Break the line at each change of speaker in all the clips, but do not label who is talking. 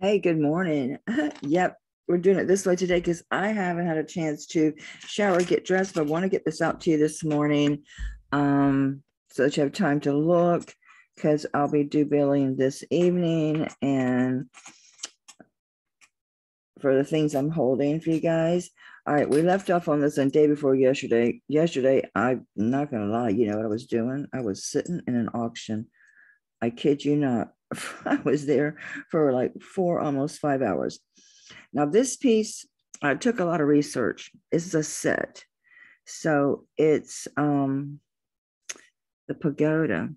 Hey, good morning. Yep, we're doing it this way today because I haven't had a chance to shower, get dressed, but I want to get this out to you this morning, so that you have time to look because I'll be due billing this evening and for the things I'm holding for you guys. All right, we left off on this on day before yesterday. Yesterday, I'm not gonna lie, you know what I was doing? I was sitting in an auction. I kid you not. I was there for like almost 5 hours. Now, this piece, I took a lot of research. It's a set. So it's the Pagoda.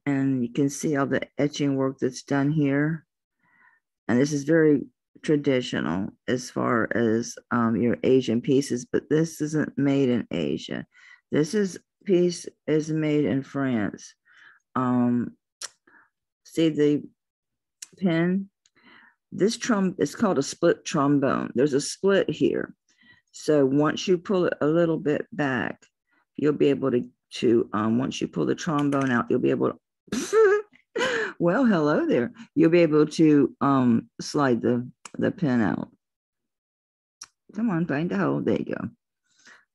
And you can see all the etching work that's done here. And this is very traditional as far as your Asian pieces, but this isn't made in Asia. This piece is made in France. Um, See the pin? This is called a split trombone. There's a split here. So once you pull it a little bit back, you'll be able to once you pull the trombone out, you'll be able to, well, hello there. You'll be able to slide the pin out. Come on, find a hole. There you go.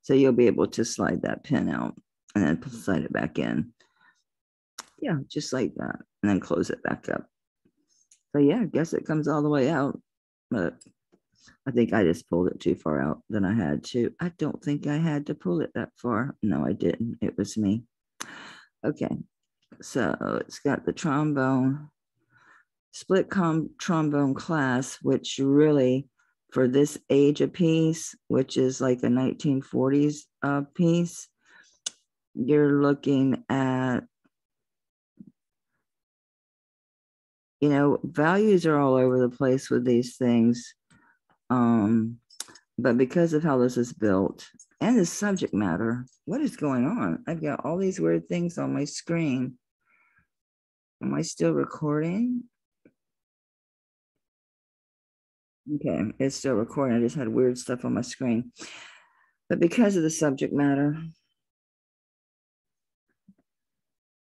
So you'll be able to slide that pin out and then slide it back in. Yeah, just like that. And then close it back up. So yeah, I guess it comes all the way out. But I think I just pulled it too far out than I had to. I don't think I had to pull it that far. No, I didn't. It was me. Okay. So it's got the trombone, trombone class, which really, for this age of piece, which is like a 1940s piece, you're looking at, values are all over the place with these things. But because of how this is built and the subject matter, what is going on? I've got all these weird things on my screen. Am I still recording? Okay, it's still recording. I just had weird stuff on my screen. But because of the subject matter,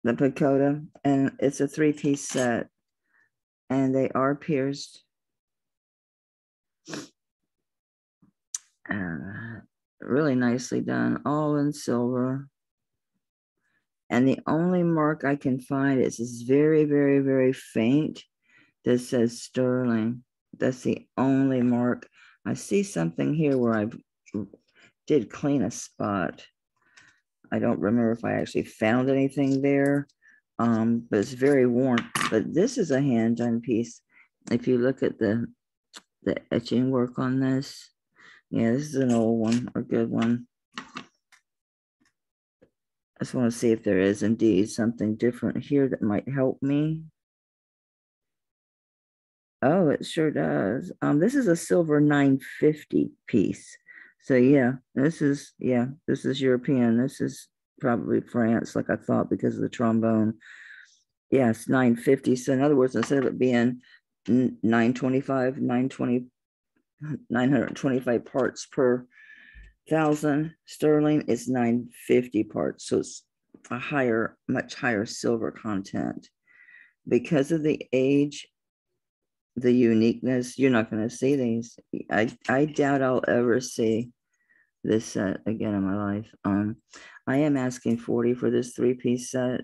the Pagoda, and it's a 3-piece set, and they are pierced. Really nicely done, all in silver. And the only mark I can find is this very, very, very faint that says sterling. That's the only mark. I see something here where I did clean a spot. I don't remember if I actually found anything there, but it's very worn. But this is a hand-done piece. If you look at the etching work on this, yeah, this is an old one, a good one. I just want to see if there is indeed something different here that might help me. Oh, it sure does. This is a silver 950 piece. So yeah, this is European. This is probably France, like I thought, because of the trombone. Yes, 950. So in other words, instead of it being 925, 925 parts per thousand sterling, it's 950 parts. So it's a much higher silver content. Because of the age, the uniqueness, you're not going to see these. I doubt I'll ever see this set again in my life. I am asking 40 for this 3-piece set,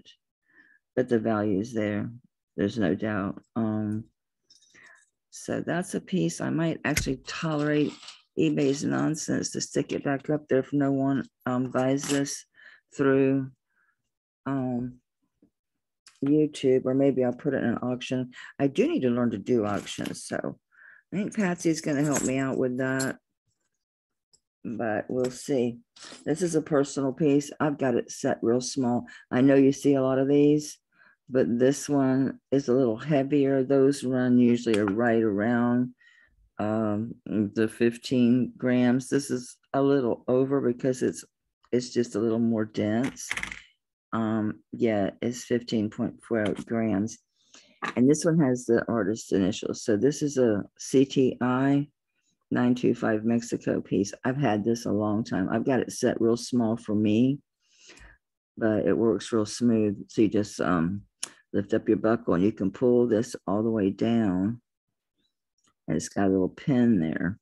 but the value is there. There's no doubt. So that's a piece I might actually tolerate eBay's nonsense to stick it back up there if no one buys this through YouTube, or maybe I'll put it in an auction. I do need to learn to do auctions, so I think Patsy's going to help me out with that, but we'll see. This is a personal piece. I've got it set real small. I know you see a lot of these, but this one is a little heavier. Those run usually are right around the 15 grams. This is a little over because it's just a little more dense. Yeah, it's 15.4 grams. And this one has the artist initials. So this is a CTI 925 Mexico piece. I've had this a long time. I've got it set real small for me, but it works real smooth. So you just lift up your buckle and you can pull this all the way down. And it's got a little pin there.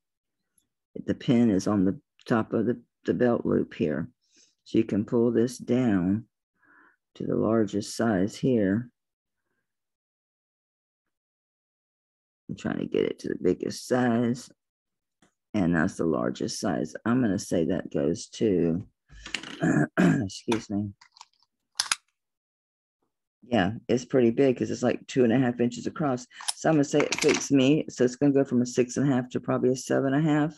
The pin is on the top of the belt loop here. So you can pull this down to the largest size here. I'm trying to get it to the biggest size. And that's the largest size. I'm going to say that goes to, excuse me. Yeah, it's pretty big because it's like 2.5 inches across. So I'm going to say it fits me. So it's going to go from a 6.5 to probably a 7.5.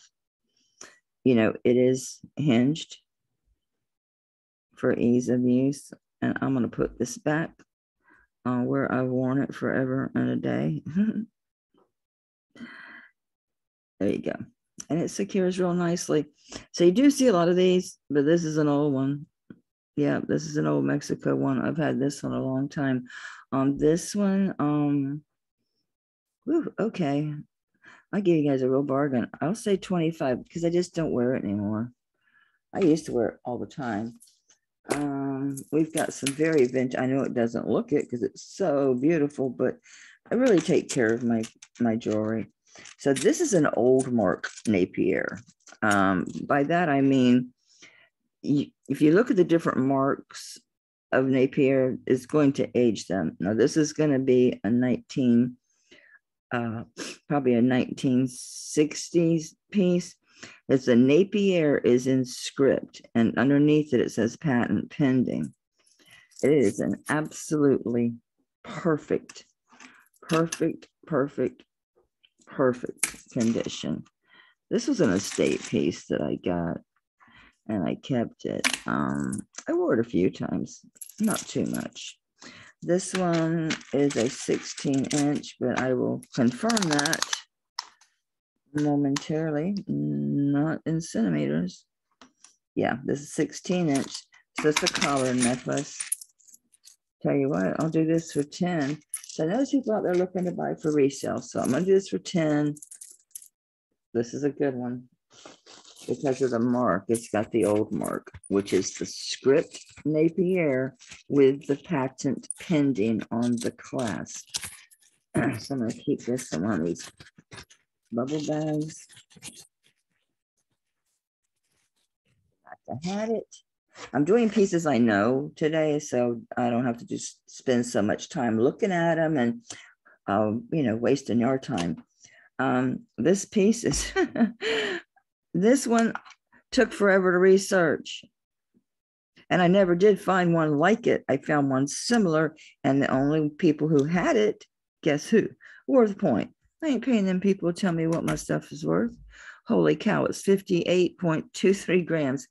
You know, it is hinged for ease of use. And I'm going to put this back where I've worn it forever and a day. There you go. And it secures real nicely. So you do see a lot of these, but this is an old one. Yeah, this is an old Mexico one. I've had this one a long time. This one, okay. I'll give you guys a real bargain. I'll say 25 because I just don't wear it anymore. I used to wear it all the time. We've got some very vintage. I know it doesn't look it because it's so beautiful, but I really take care of my jewelry. So this is an old mark Napier. By that I mean, if you look at the different marks of Napier, it's going to age them. Now this is going to be a probably a 1960s piece. It's a Napier is in script, and underneath it, it says patent pending. It is an absolutely perfect condition. This was an estate piece that I got, and I kept it. I wore it a few times, not too much. This one is a 16-inch, but I will confirm that momentarily, not in centimeters. Yeah, this is 16-inch. So it's a collar necklace. Tell you what, I'll do this for 10. So I know people out there looking to buy for resale. So I'm gonna do this for 10. This is a good one because of the mark. It's got the old mark, which is the script Napier with the patent pending on the clasp. So I'm gonna keep this in one of these bubble bags. I had it. I'm doing pieces I know today, so I don't have to just spend so much time looking at them and, wasting your time. This piece is, this one took forever to research. And I never did find one like it. I found one similar, and the only people who had it, guess who? Worth Point. I ain't paying them people to tell me what my stuff is worth. Holy cow, it's 58.23 grams.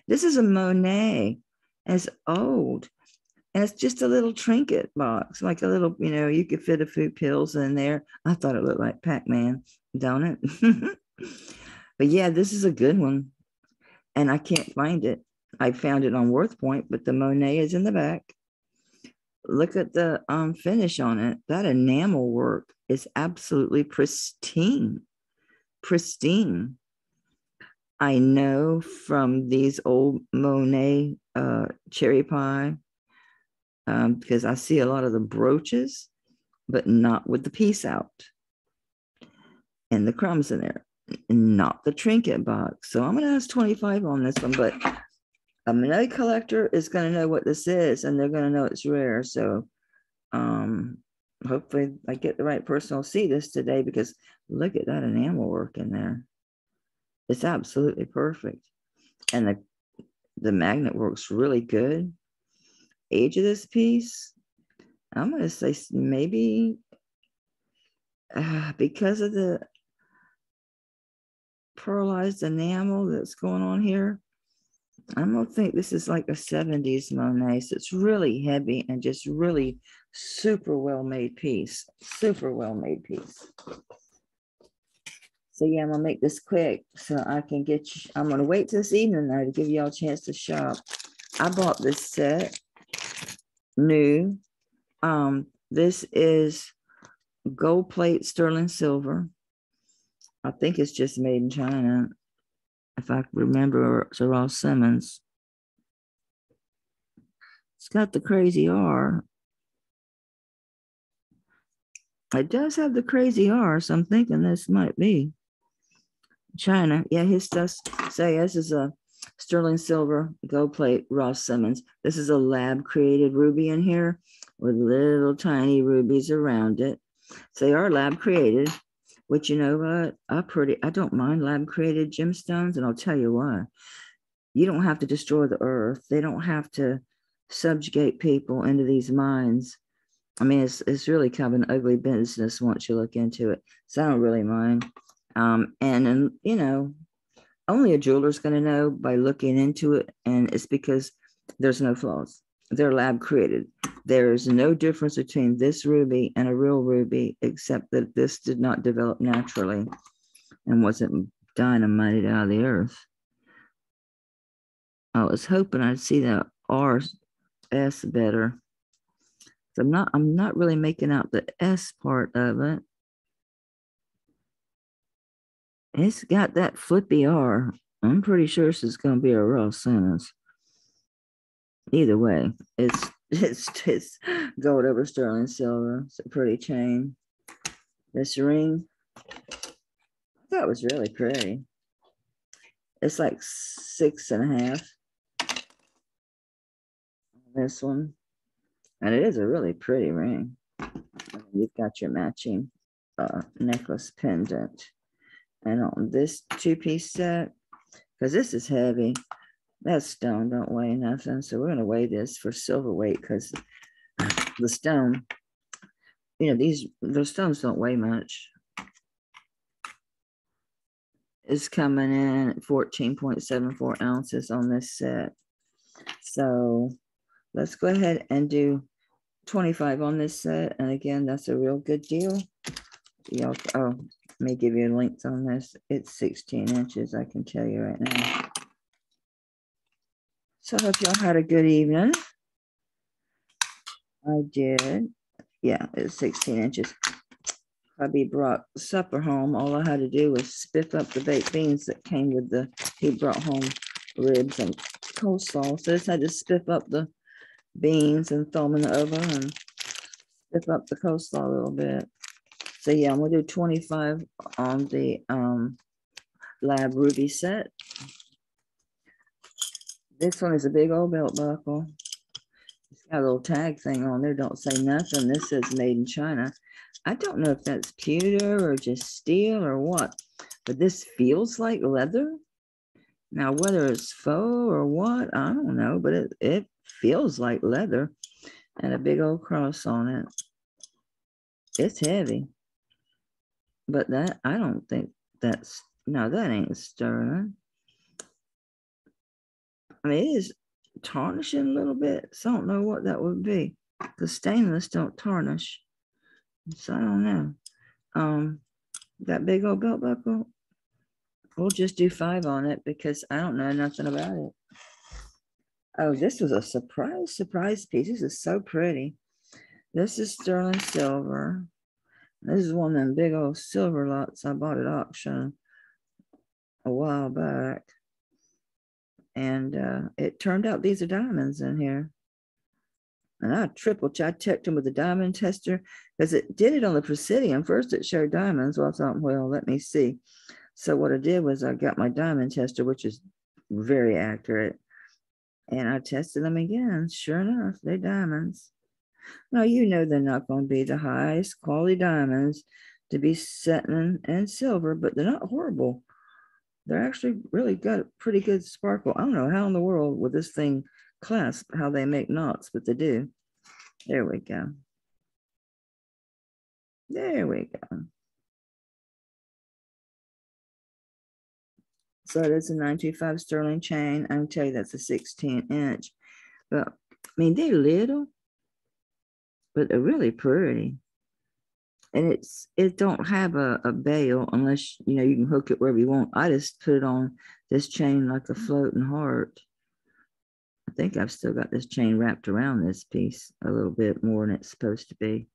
This is a Monet, and it's old. And it's just a little trinket box, like a little, you could fit a few pills in there. I thought it looked like Pac-Man, don't it? But yeah, this is a good one. And I can't find it. I found it on Worth Point, but the Monet is in the back. Look at the finish on it. That enamel work is absolutely pristine. Pristine. I know from these old Monet cherry pie, because I see a lot of the brooches, but not with the piece out and the crumbs in there, not the trinket box. So I'm going to ask 25 on this one, but a Monet collector is going to know what this is, and they're going to know it's rare. So hopefully I get the right person who'll see this today, because look at that enamel work in there. It's absolutely perfect. And the magnet works really good. Age of this piece, I'm going to say maybe because of the pearlized enamel that's going on here, I'm going to think this is like a 70s Monet. So it's really heavy and just really super well-made piece. Super well-made piece. So yeah, I'm going to make this quick so I can get you. I'm going to wait till this evening though to give y'all a chance to shop. I bought this set new. This is gold plate sterling silver. I think it's just made in China. If I remember, it's Ross Simmons. It's got the crazy R. It does have the crazy R, so I'm thinking this might be China. Yeah, his stuff say this is a sterling silver gold plate Ross Simmons. This is a lab created ruby in here with little tiny rubies around it. So they are lab created, which you know what? I don't mind lab created gemstones, and I'll tell you why. You don't have to destroy the earth. They don't have to subjugate people into these mines. I mean, it's really kind of an ugly business once you look into it. So I don't really mind. And you know, only a jeweler's going to know by looking into it, and it's because there's no flaws. They're lab created. There's no difference between this ruby and a real ruby, except that this did not develop naturally and wasn't dynamited out of the earth. I was hoping I'd see that RS better. So I'm not really making out the S part of it. It's got that flippy R. I'm pretty sure this is going to be a real sentence. Either way, it's gold over sterling silver. It's a pretty chain. This ring, I thought was really pretty. It's like 6.5. This one, and it is a really pretty ring. You've got your matching necklace pendant, and on this two-piece set, because this is heavy. That stone don't weigh nothing, so we're going to weigh this for silver weight because the stone, you know, those stones don't weigh much. It's coming in at 14.74 ounces on this set. So let's go ahead and do 25 on this set. And again, that's a real good deal. Y'all, oh, let me give you links on this. It's 16 inches, I can tell you right now. So I hope y'all had a good evening. I did. Yeah, it's 16 inches. Hubby brought supper home. All I had to do was spiff up the baked beans that came with he brought home ribs and coleslaw. So I just had to spiff up the beans and throw them in the oven and spiff up the coleslaw a little bit. So yeah, I'm gonna do 25 on the lab ruby set. This one is a big old belt buckle. It's got a little tag thing on there. Don't say nothing. This says made in China. I don't know if that's pewter or just steel or what, but this feels like leather. Now, whether it's faux or what, I don't know, but it feels like leather and a big old cross on it. It's heavy, but that, I don't think that's, no, that ain't sterling. I mean, it is tarnishing a little bit, so I don't know what that would be. The stainless don't tarnish. So I don't know. That big old belt buckle, we'll just do 5 on it because I don't know nothing about it. Oh, this was a surprise piece. This is so pretty. This is sterling silver. This is one of them big old silver lots I bought at auction a while back. And it turned out these are diamonds in here. And I checked them with the diamond tester because it did it on the Presidium. First it showed diamonds. Well, I thought, well, let me see. So what I did was I got my diamond tester, which is very accurate. And I tested them again. Sure enough, they're diamonds. Now, you know they're not going to be the highest quality diamonds to be setting in silver, but they're not horrible. They're actually really got a pretty good sparkle. I don't know how in the world would this thing clasp, how they make knots, but they do. There we go. There we go. So that's a 925 sterling chain. I can tell you that's a 16-inch. But, I mean, they're little, but they're really pretty. And it don't have a bail unless, you know, you can hook it wherever you want. I just put it on this chain like a floating heart. I think I've still got this chain wrapped around this piece a little bit more than it's supposed to be.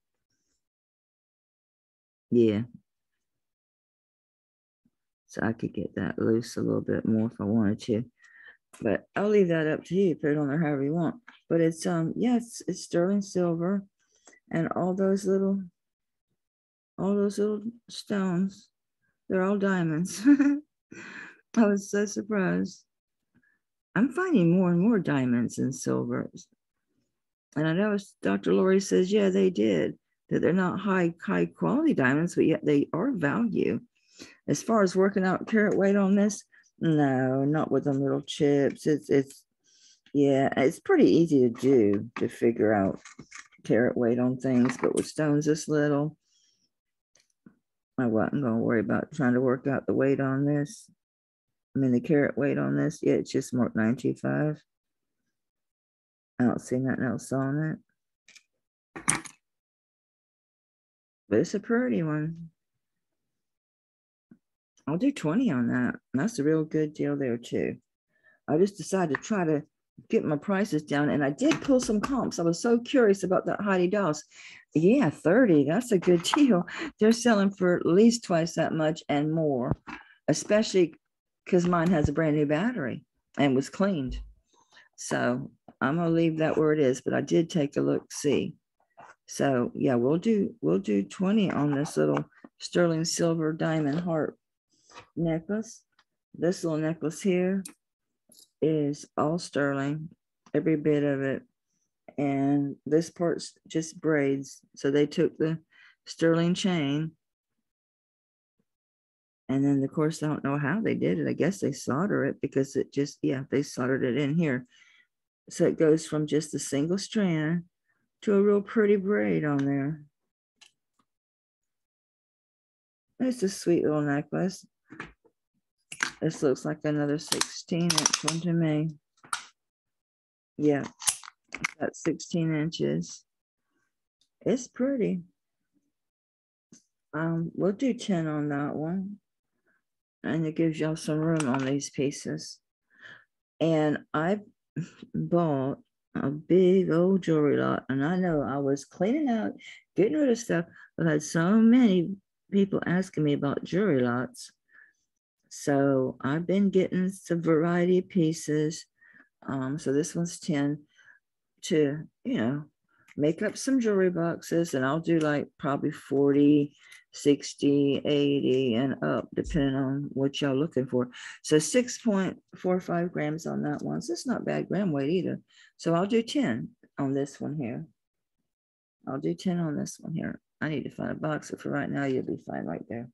Yeah. So I could get that loose a little bit more if I wanted to. But I'll leave that up to you. Put it on there however you want. But it's yeah, it's sterling silver. And all those little All those little stones, they're all diamonds. I was so surprised. I'm finding more and more diamonds and silvers. And I know Dr. Lori says, yeah, they did, that they're not high quality diamonds, but yet they are value. As far as working out carat weight on this, no, not with them little chips. Yeah, it's pretty easy to do to figure out carat weight on things, but with stones this little, I wasn't going to worry about trying to work out the weight on this. I mean, the carat weight on this, yeah, it's just marked 925. I don't see nothing else on it. But it's a pretty one. I'll do 20 on that. And that's a real good deal there too. I just decided to try to get my prices down, and I did pull some comps. I was so curious about that Heidi Doss. Yeah, 30, that's a good deal. They're selling for at least twice that much and more, especially because mine has a brand new battery and was cleaned. So I'm gonna leave that where it is, but I did take a look, see. So yeah, we'll do 20 on this little sterling silver diamond heart necklace. This little necklace here is all sterling, every bit of it. And this part's just braids. So they took the sterling chain, and then of course I don't know how they did it. I guess they solder it, because it just, yeah, they soldered it in here. So it goes from just a single strand to a real pretty braid on there. It's a sweet little necklace. This looks like another 16-inch one to me. Yeah, that's 16 inches. It's pretty. We'll do 10 on that one. And it gives y'all some room on these pieces. And I bought a big old jewelry lot. And I know I was cleaning out, getting rid of stuff. I've had so many people asking me about jewelry lots. So I've been getting some variety of pieces. So this one's 10 to, make up some jewelry boxes. And I'll do like probably 40, 60, 80 and up, depending on what y'all looking for. So 6.45 grams on that one. So it's not bad gram weight either. So I'll do 10 on this one here. I'll do 10 on this one here. I need to find a box, but for right now, you'll be fine right there.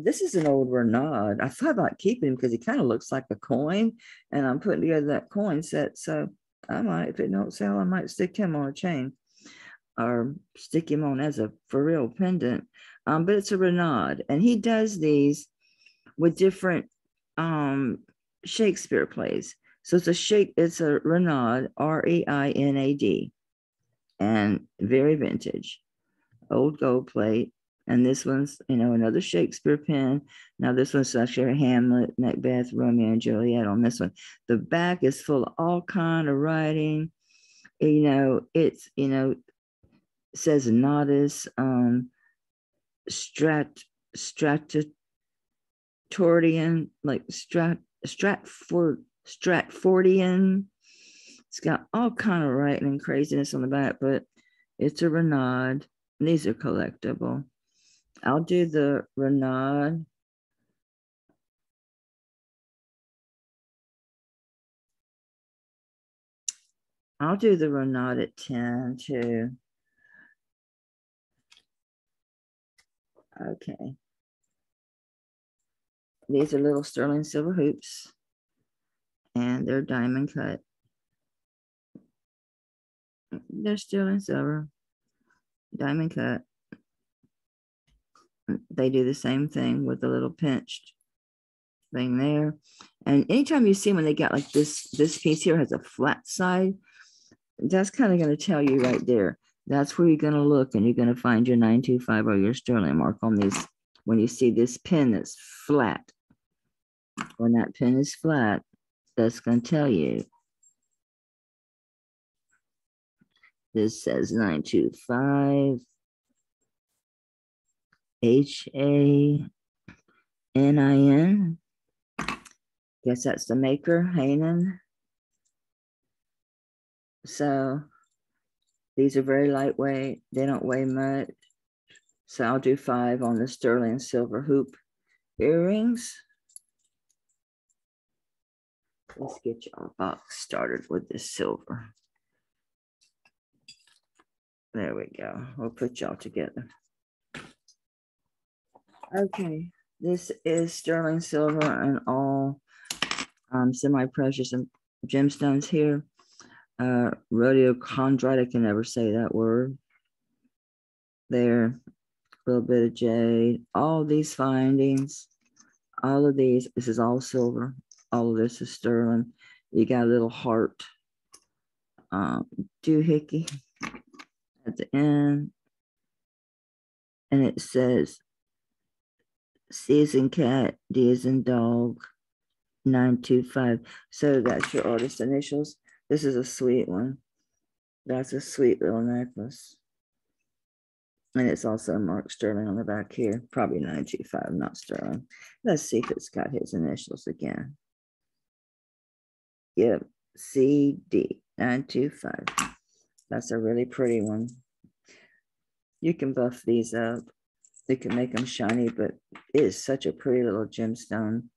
This is an old Renaud. I thought about keeping him because he kind of looks like a coin, and I'm putting together that coin set. So I might, if it don't sell, I might stick him on a chain or stick him on as a for real pendant. But it's a Renaud, and he does these with different Shakespeare plays. So it's a Renaud, Reinad, and very vintage, old gold plate. And this one's, another Shakespeare pen. Now this one's actually Hamlet, Macbeth, Romeo and Juliet on this one. The back is full of all kind of writing. It's, says Nodus, Stratfordian, like Stratfordian. It's got all kind of writing and craziness on the back, but it's a Renaud. These are collectible. I'll do the Renaud. I'll do the Renaud at 10 too. Okay. These are little sterling silver hoops, and they're diamond cut. They're sterling silver, diamond cut. They do the same thing with the little pinched thing there. And anytime you see them, when they got like this piece here has a flat side, that's kind of going to tell you right there. That's where you're going to look, and you're going to find your 925 or your sterling mark on these. When you see this pin that's flat, when that pin is flat, that's going to tell you. This says 925 HANIN. Guess that's the maker, Hanan. So these are very lightweight. They don't weigh much. So I'll do 5 on the sterling silver hoop earrings. Let's get your box started with this silver. There we go. We'll put y'all together. Okay, this is sterling silver and all semi-precious and gemstones here. Rhodiochondrite, I can never say that word. There, a little bit of jade. All these findings, all of these, this is all silver. All of this is sterling. You got a little heart doohickey at the end. And it says, C as in cat, D as in dog, 925. So that's your artist initials. This is a sweet one. That's a sweet little necklace. And it's also marked sterling on the back here. Probably 925, not sterling. Let's see if it's got his initials again. Yep, CD, 925. That's a really pretty one. You can buff these up. You can make them shiny, but it is such a pretty little gemstone.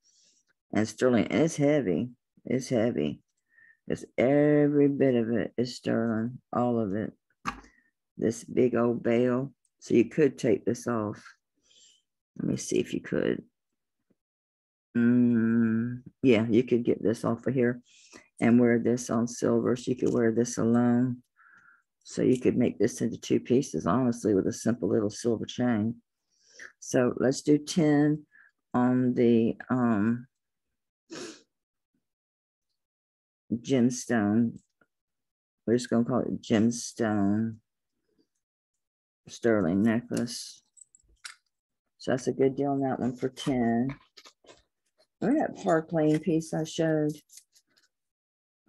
And sterling, and it's heavy. It's heavy. It's every bit of it is sterling, all of it. This big old bale. So you could take this off. Let me see if you could. Yeah, you could get this off of here and wear this on silver. So you could wear this alone. So you could make this into 2 pieces, honestly, with a simple little silver chain. So let's do 10 on the gemstone. We're just going to call it gemstone sterling necklace. So that's a good deal on that one for 10. Remember that Park Lane piece I showed?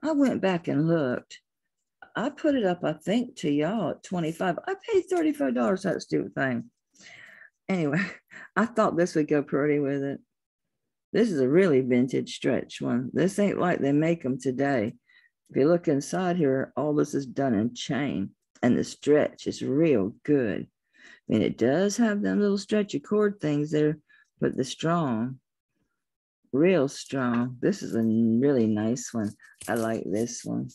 I went back and looked. I put it up, I think, to y'all at 25. I paid $35 for that stupid thing. Anyway, I thought this would go pretty with it. This is a really vintage stretch one. This ain't like they make them today. If you look inside here, all this is done in chain, and the stretch is real good. I mean, it does have them little stretchy cord things there, but the strong, real strong. This is a really nice one. I like this one.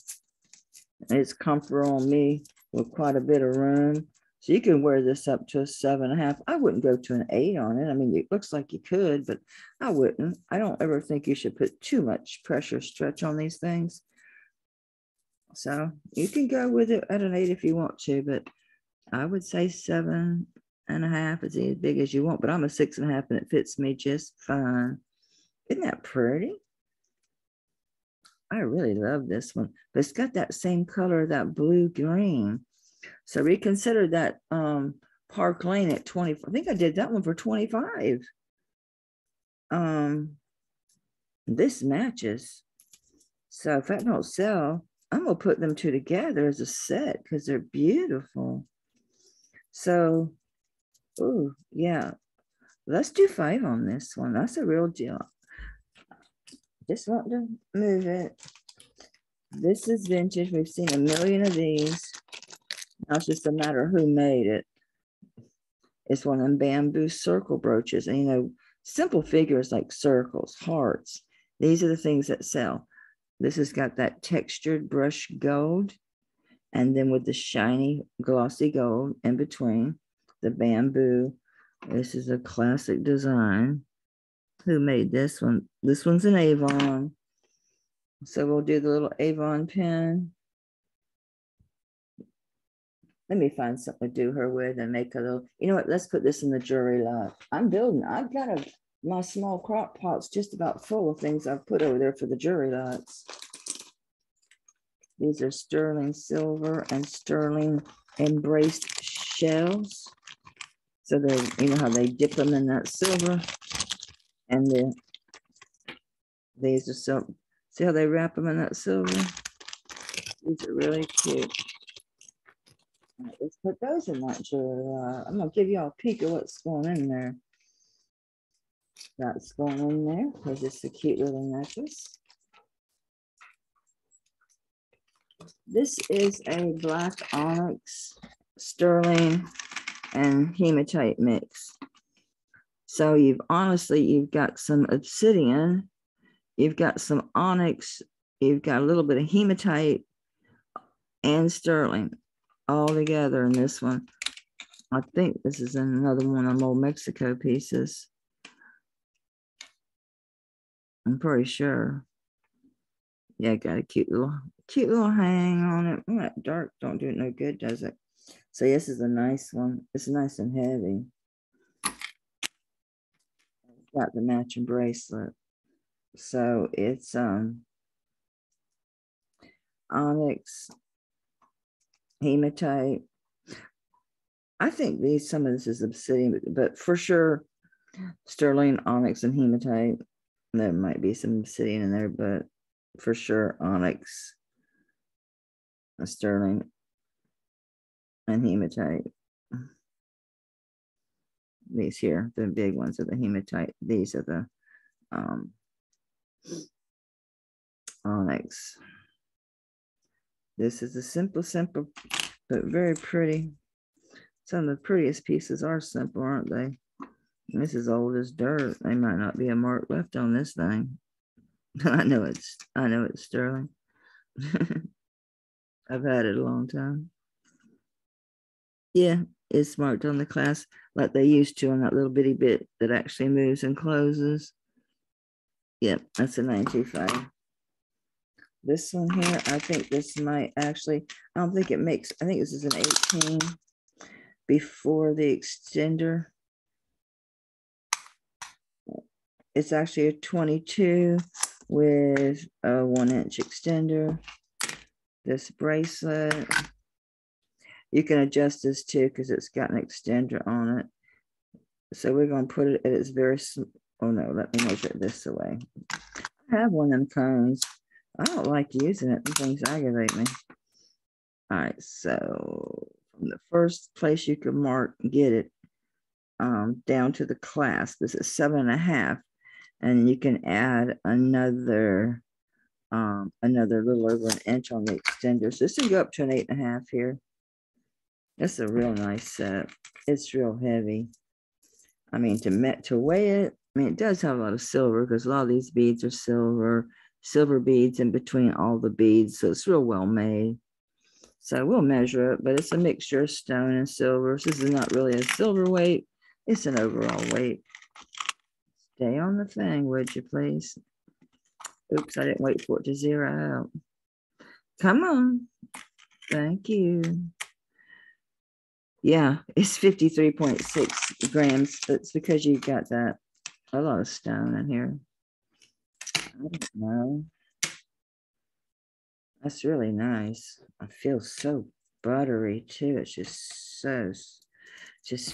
It's comfortable on me with quite a bit of room. So you can wear this up to a 7.5. I wouldn't go to an 8 on it. I mean, it looks like you could, but I wouldn't. I don't ever think you should put too much pressure stretch on these things. So you can go with it at an 8 if you want to, but I would say 7.5 is as big as you want, but I'm a 6.5 and it fits me just fine. Isn't that pretty? I really love this one, but it's got that same color, that blue green. So reconsider that Park Lane at 20. I think I did that one for 25. This matches. So if that don't sell, I'm gonna put them two together as a set because they're beautiful. So, oh yeah, let's do 5 on this one. That's a real deal. Just want to move it. This is vintage. We've seen a million of these. Now it's just a matter of who made it. It's one of them bamboo circle brooches. And, you know, simple figures like circles, hearts. These are the things that sell. This has got that textured brush gold. And then with the shiny glossy gold in between, the bamboo. This is a classic design. Who made this one? This one's an Avon. So we'll do the little Avon pin. Let me find something to do her with and make a little, you know what, let's put this in the jewelry lot. I'm building, I've got my small crock pot's just about full of things I've put over there for the jewelry lots. These are sterling silver and sterling embraced shells. So they, you know how they dip them in that silver. And then these are so, see how they wrap them in that silver? These are really cute. All right, let's put those in that jewelry. I'm gonna give you all a peek of what's going in there. That's going in there because it's a cute little necklace. This is a black onyx sterling and hematite mix. So you've got some obsidian, you've got some onyx, you've got a little bit of hematite and sterling all together in this one. I think this is another one of my old Mexico pieces. I'm pretty sure. Yeah, got a cute little hang on it. Oh, that dark don't do it no good, does it? So this is a nice one. It's nice and heavy. It's got the matching bracelet. So it's onyx, hematite. I think some of this is obsidian, but for sure, sterling, onyx, and hematite. There might be some obsidian in there, but for sure, onyx, sterling, and hematite. These here, the big ones are the hematite. These are the onyx. This is a simple, but very pretty. Some of the prettiest pieces are simple, aren't they? This is old as dirt. There might not be a mark left on this thing. I know it's sterling. I've had it a long time. Yeah, it's marked on the clasp like they used to on that little bitty bit that actually moves and closes. Yep, that's a 925. This one here, I think this might actually, I don't think it makes, I think this is an 18 before the extender. It's actually a 22 with a 1-inch extender. This bracelet, you can adjust this too because it's got an extender on it. So we're going to put it at its very, oh no, let me measure it this way. I have one of them cones. I don't like using it. The things aggravate me. All right, so from the first place you can mark, get it down to the clasp. This is 7.5, and you can add another little over an inch on the extender. So this can go up to an 8.5 here. That's a real nice set. It's real heavy. I mean, to weigh it, I mean, it does have a lot of silver because a lot of these beads are silver beads in between all the beads. So it's real well made. So we'll measure it, but it's a mixture of stone and silver. So this is not really a silver weight. It's an overall weight. Stay on the thing, would you please? Oops, I didn't wait for it to zero out. Come on. Thank you. Yeah, it's 53.6 grams. That's because you got a lot of stone in here. I don't know. That's really nice. I feel so buttery too. It's just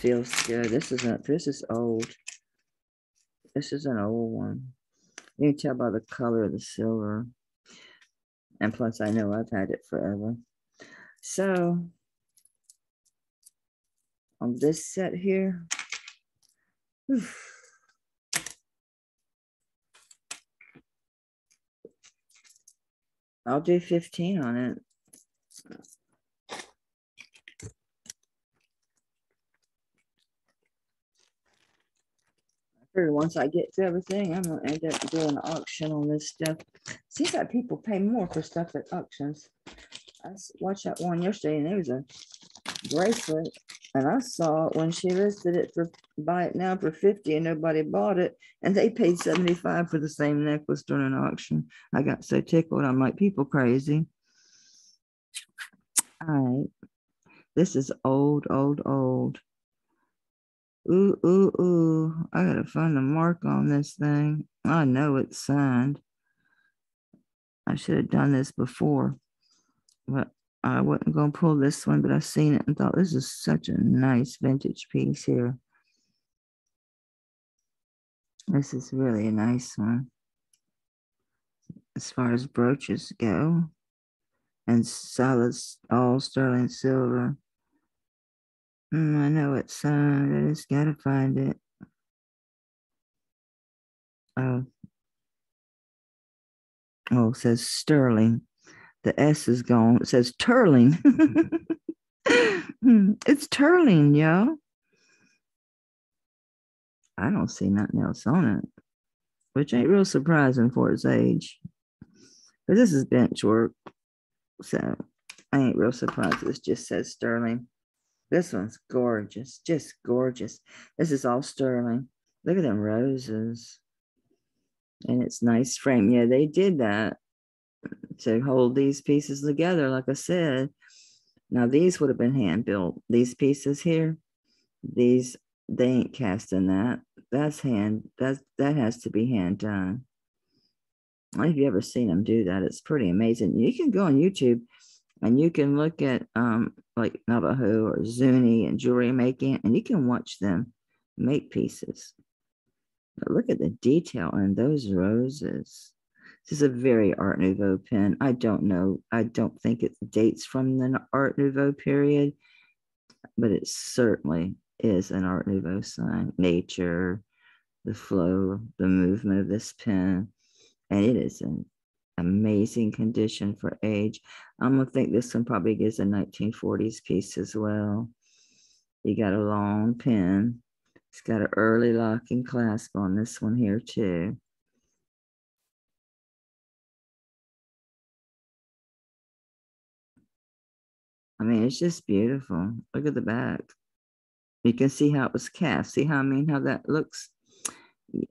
feels good. This is old. This is an old one. You can tell by the color of the silver. And plus I know I've had it forever. So on this set here, I'll do 15 on it. I figure once I get to everything, I'm gonna end up doing an auction on this stuff. Seems like people pay more for stuff at auctions. I watched that one yesterday, and there was a bracelet, and I saw it when she listed it for buy it now for 50, and nobody bought it, and they paid 75 for the same necklace during an auction. I got so tickled. I'm like, people crazy. All right, this is old. Ooh. I gotta find a mark on this thing. I know it's signed. I should have done this before, but I wasn't gonna pull this one, but I seen it and thought this is such a nice vintage piece here. This is really a nice one as far as brooches go, and solid, all sterling silver. I know it's signed. I just gotta find it. Oh, it says sterling. The S is gone. It says turling. It's turling, y'all. I don't see nothing else on it, which ain't real surprising for its age. But this is bench work, so I ain't real surprised. This just says sterling. This one's gorgeous, just gorgeous. This is all sterling. Look at them roses. And it's nice frame. Yeah, they did that to hold these pieces together, like I said. Now, these would have been hand built. These pieces here, these, they ain't casting that. That's hand, that has to be hand done. If you ever seen them do that, it's pretty amazing. You can go on YouTube and you can look at like Navajo or Zuni and jewelry making, and you can watch them make pieces. But look at the detail in those roses. This is a very Art Nouveau pen. I don't know. I don't think it dates from the Art Nouveau period, but it certainly is an Art Nouveau sign. Nature, the flow, the movement of this pen, and it is in amazing condition for age. I'm gonna think this one probably is a 1940s piece as well. You got a long pen. It's got an early locking clasp on this one here too. I mean, it's just beautiful. Look at the back. You can see how it was cast. See how I mean how that looks? Yeah.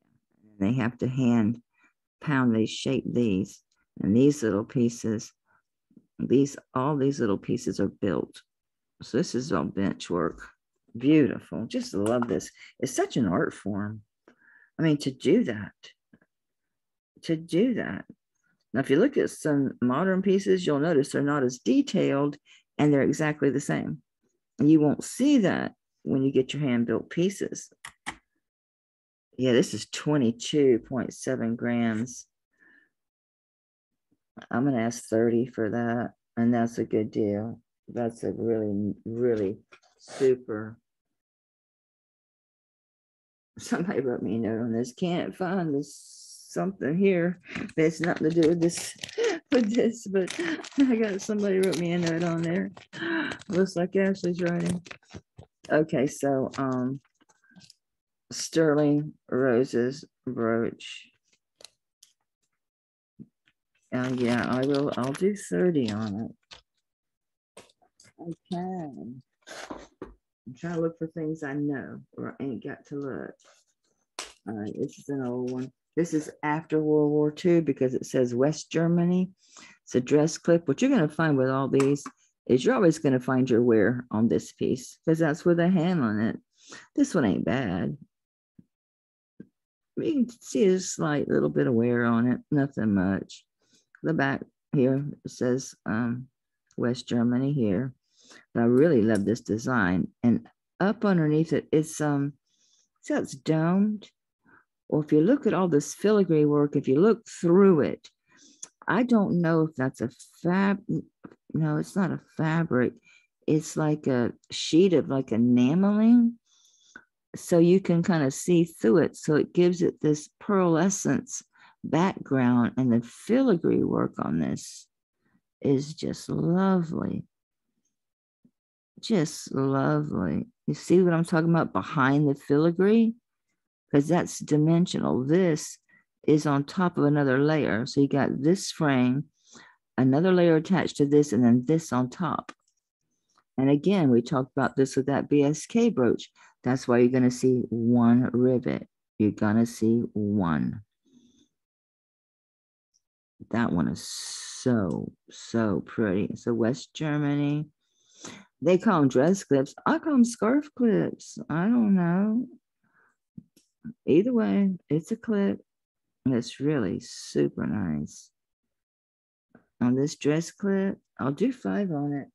They have to hand pound, they shape these. And these little pieces, all these little pieces are built. So this is all bench work. Beautiful. Just love this. It's such an art form. I mean, to do that. Now, if you look at some modern pieces, you'll notice they're not as detailed and they're exactly the same. And you won't see that when you get your hand-built pieces. Yeah, this is 22.7 grams. I'm going to ask 30 for that, and that's a good deal. That's a really, really super. Somebody wrote me a note on this. Can't find this something here. It's nothing to do with this, but I got somebody wrote me a note on there. Looks like Ashley's writing. Okay, so sterling roses brooch. Yeah, I'll do 30 on it. Okay. I'm trying to look for things I know or I ain't got to look. All right, this is an old one. This is after World War II because it says West Germany. It's a dress clip. What you're going to find with all these is you're always going to find your wear on this piece because that's with a hand on it. This one ain't bad. You can see a slight little bit of wear on it, nothing much. The back here it says West Germany here. But I really love this design. And up underneath it, it's see how it's domed? Or if you look at all this filigree work, if you look through it, I don't know if that's a no, it's not a fabric. It's like a sheet of like enameling. So you can kind of see through it. So it gives it this pearlescence background, and the filigree work on this is just lovely. Just lovely. You see what I'm talking about behind the filigree? Because that's dimensional. This is on top of another layer. So you got this frame, another layer attached to this, and then this on top. And again, we talked about this with that BSK brooch. That's why you're going to see one rivet. You're going to see one. That one is so, so pretty. So West Germany. They call them dress clips. I call them scarf clips. I don't know. Either way, it's a clip. And it's really super nice. On this dress clip, I'll do 5 on it.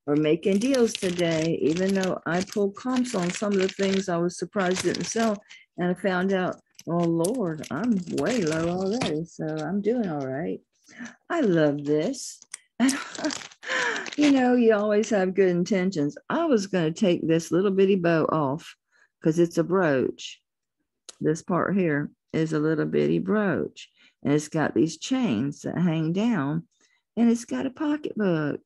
We're making deals today, even though I pulled comps on some of the things I was surprised didn't sell. And I found out, oh Lord, I'm way low already. So I'm doing all right. I love this. You know, you always have good intentions. I was going to take this little bitty bow off because it's a brooch. This part here is a little bitty brooch. And it's got these chains that hang down. And it's got a pocketbook.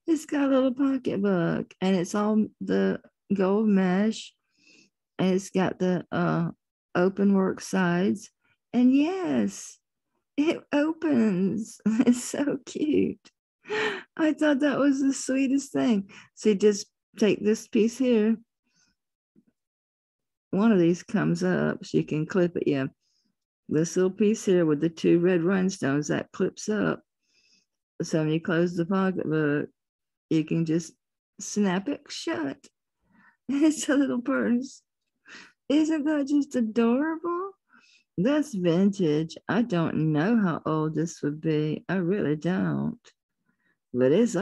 It's got a little pocketbook. And it's all the gold mesh, and it's got the open work sides. And yes, it opens. It's so cute. I thought that was the sweetest thing. So you just take this piece here. One of these comes up, so you can clip it. Yeah, this little piece here with the two red rhinestones, that clips up. So when you close the pocketbook, you can just snap it shut. It's a little purse. Isn't that just adorable? That's vintage. I don't know how old this would be. I really don't. But it's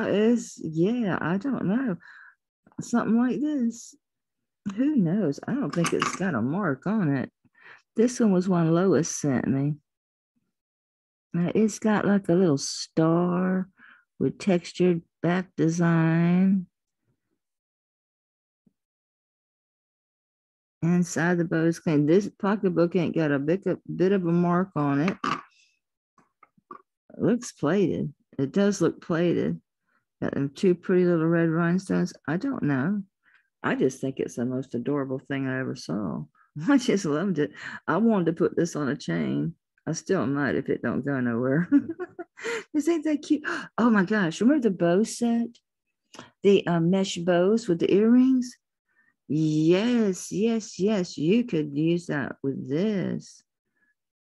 yeah, I don't know. Something like this. Who knows? I don't think it's got a mark on it. This one was one Lois sent me. It's got like a little star with textured back design. Inside the bow is clean. This pocketbook ain't got a bit of a mark on it. It looks plated. It does look plated. Got them two pretty little red rhinestones. I don't know. I just think it's the most adorable thing I ever saw. I just loved it. I wanted to put this on a chain. I still might if it don't go nowhere. This ain't that cute. Oh my gosh. Remember the bow set? The mesh bows with the earrings? Yes, yes, yes. You could use that with this.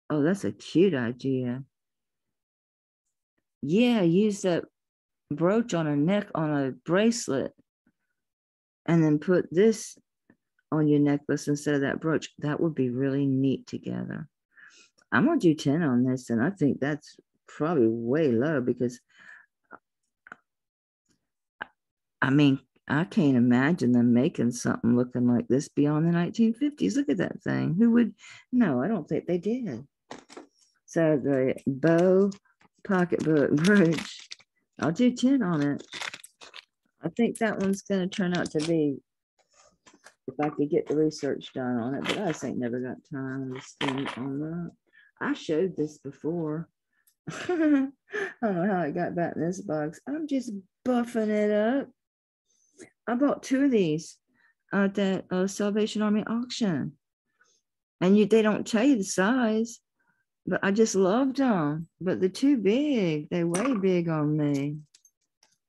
Oh, that's a cute idea. Yeah, use that brooch on a neck, on a bracelet, and then put this on your necklace instead of that brooch. That would be really neat together. I'm going to do 10 on this, and I think that's probably way low because, I mean, I can't imagine them making something looking like this beyond the 1950s. Look at that thing. Who would? No, I don't think they did. So the bow pocketbook brooch, I'll do 10 on it. I think that one's going to turn out to be, if I could get the research done on it, but I just ain't never got time to spend on that. I showed this before. I don't know how it got back in this box. I'm just buffing it up. I bought two of these at that Salvation Army auction. And they don't tell you the size, but I just loved them. But they're too big. They're way big on me.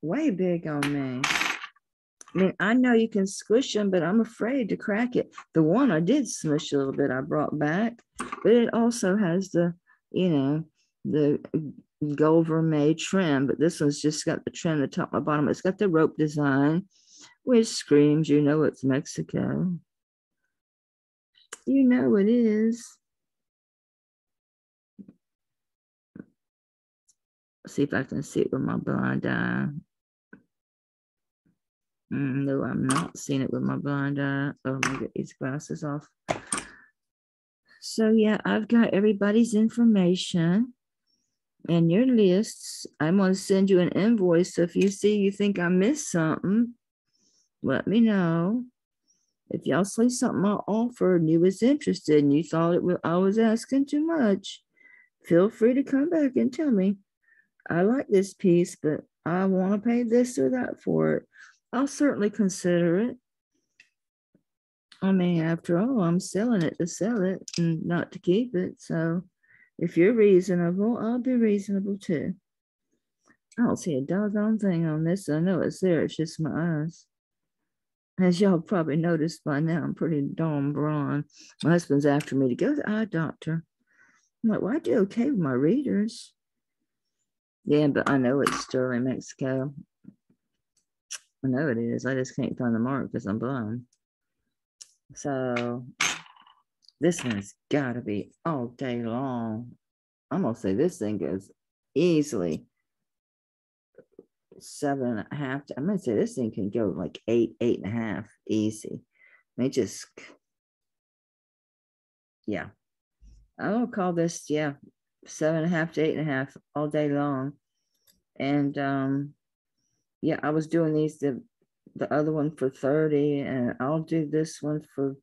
Way big on me. I mean, I know you can squish them, but I'm afraid to crack it. The one I did smush a little bit, I brought back, but it also has the, the gold vermeil trim, but this one's just got the trim, the top and bottom. It's got the rope design, which screams, it's Mexico. You know it is. See if I can see it with my blind eye. No, I'm not seeing it with my blind eye. Oh, let me get these glasses off. So yeah, I've got everybody's information and your lists. I'm going to send you an invoice. So if you think I missed something, let me know. If y'all see something I offered and you was interested and you thought I was asking too much, feel free to come back and tell me. I like this piece, but I want to pay this or that for it. I'll certainly consider it. I mean, after all, I'm selling it to sell it and not to keep it. So if you're reasonable, I'll be reasonable too. I don't see a doggone thing on this. I know it's there. It's just my eyes. As y'all probably noticed by now, I'm pretty darn brawn. My husband's after me to go to the eye doctor. I'm like, well, I do okay with my readers. Yeah, but I know it's Sterling, Mexico. I know it is. I just can't find the mark because I'm blind. So this one's got to be all day long. I'm going to say this thing goes easily 7.5. I'm going to say this thing can go like 8.5 easy. They just, yeah. I will call this, 7.5 to 8.5 all day long. And yeah, I was doing these, the other one for 30, and I'll do this one for,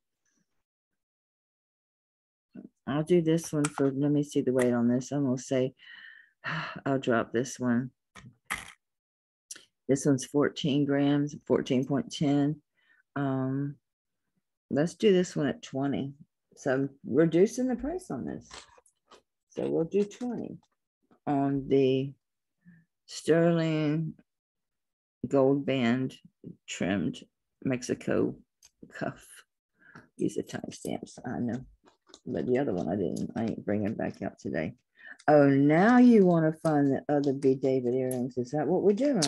let me see the weight on this. I'm going to say, I'll drop this one. This one's 14 grams, 14.10. let's do this one at 20. So I'm reducing the price on this. So we'll do 20 on the sterling gold band trimmed Mexico cuff. These are timestamps, I know. But the other one I didn't. I ain't bringing it back out today. Oh, now you want to find the other B. David earrings. Is that what we're doing?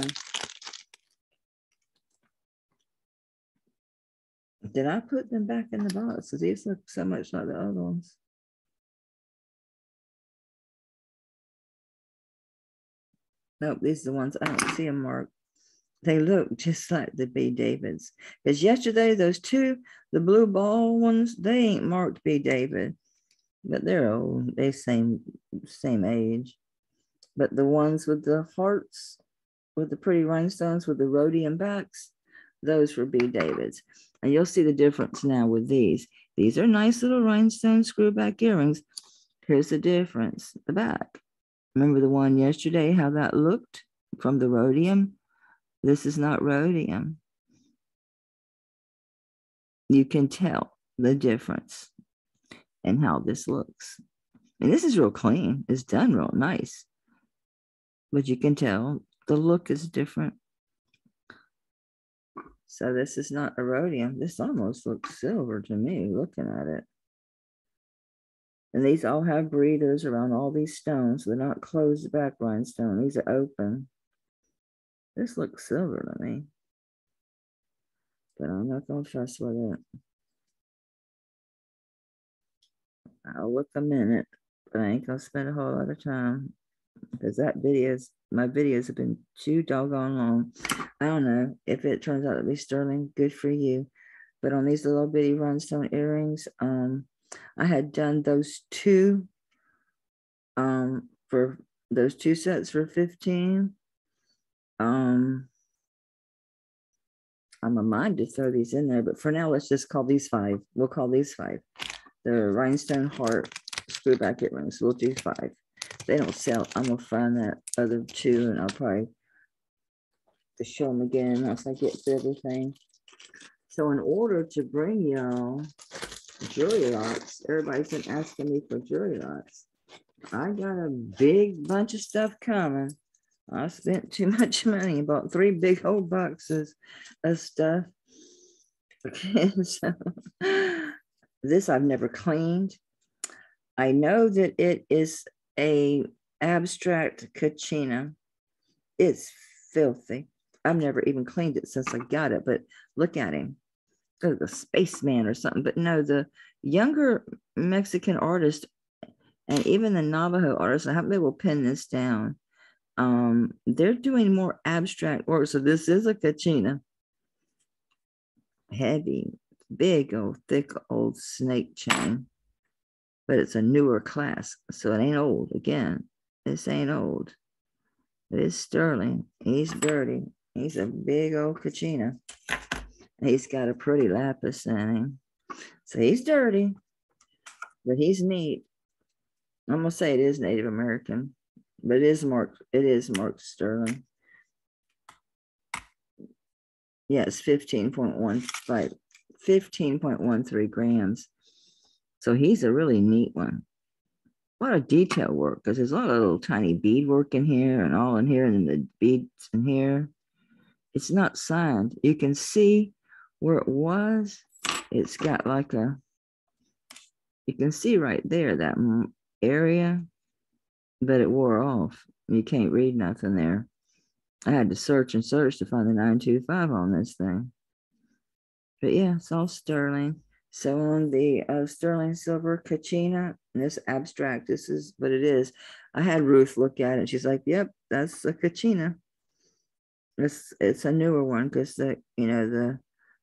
Did I put them back in the box? Because these look so much like the other ones. Nope, these are the ones I don't see them marked. They look just like the B. Davids. Because yesterday, those two, the blue ball ones, they ain't marked B. David. But they're old. They same age. But the ones with the hearts, with the pretty rhinestones, with the rhodium backs, those were B. Davids. And you'll see the difference now with these. These are nice little rhinestone screwback earrings. Here's the difference, the back. Remember the one yesterday, how that looked from the rhodium? This is not rhodium. You can tell the difference in how this looks. And this is real clean. It's done real nice. But you can tell the look is different. So this is not a rhodium. This almost looks silver to me, looking at it. And these all have breathers around all these stones. They're not closed back rhinestone. These are open. This looks silver to me. But I'm not going to fuss with it. I'll look a minute, but I ain't going to spend a whole lot of time. Because my videos have been too doggone long. I don't know if it turns out to be sterling, good for you. But on these little bitty rhinestone earrings, I had done those two for those two sets for 15. I'm a mind to throw these in there, but for now, let's just call these 5. We'll call these 5. The rhinestone heart screwback earrings. We'll do 5. They don't sell. I'm gonna find that other 2, and I'll probably to show them again once I get through everything. So in order to bring y'all jewelry lots, everybody's been asking me for jewelry lots. I got a big bunch of stuff coming. I spent too much money, bought 3 big old boxes of stuff. Okay, so this I've never cleaned. I know that it is a abstract Kachina. It's filthy. I've never even cleaned it since I got it, but look at him. Like a spaceman or something. But no, the younger Mexican artists and even the Navajo artists, I hope they will pin this down. They're doing more abstract work. So this is a Kachina. Heavy, big old, thick old snake chain. But it's a newer class. So it ain't old. Again, this ain't old. It is sterling. He's dirty. He's a big old Kachina. He's got a pretty lapis in him. So he's dirty, but he's neat. I'm gonna say it is Native American, but it is marked sterling. Yeah, it's 15.13 grams. So he's a really neat one. A lot of detail work, because there's a lot of little tiny bead work in here and all in here, and then the beads in here. It's not signed. You can see where it was. It's got like you can see right there, that area, but it wore off. You can't read nothing there. I had to search and search to find the 925 on this thing. But yeah, it's all sterling. So on the sterling silver Kachina, and this abstract, this is what it is. I had Ruth look at it. She's like, yep, that's a Kachina. It's a newer one, because the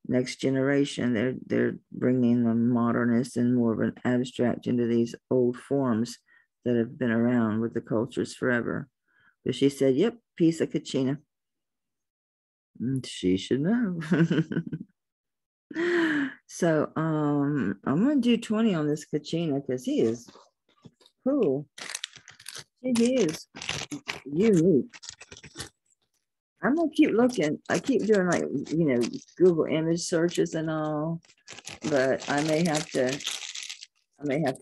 next generation, they're bringing the modernist and more of an abstract into these old forms that have been around with the cultures forever. But she said, yep, piece of Kachina. And she should know. So I'm gonna do 20 on this Kachina, because he is cool. He is unique. I'm gonna keep looking. I keep doing like, you know, Google image searches and all, but I may have to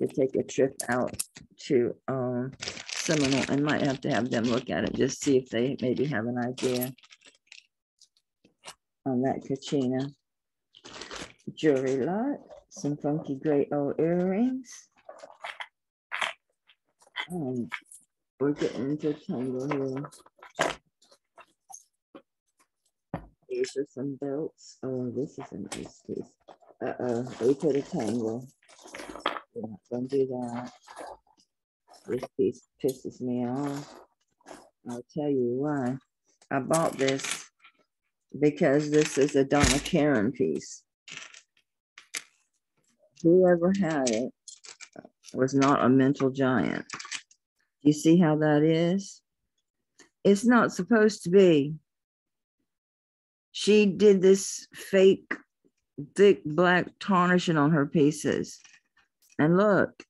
take a trip out to Seminole and might have to have them look at it, just see if they maybe have an idea on that Kachina jewelry lot. Some funky gray old earrings. We're getting into a tangle here. These are some belts. Oh, this is an nice piece. They put a tangle. We're not gonna do that. This piece pisses me off. I'll tell you why. I bought this because this is a Donna Karan piece. Whoever had it was not a mental giant. You see how that is? It's not supposed to be. She did this fake thick black tarnishing on her pieces. And look.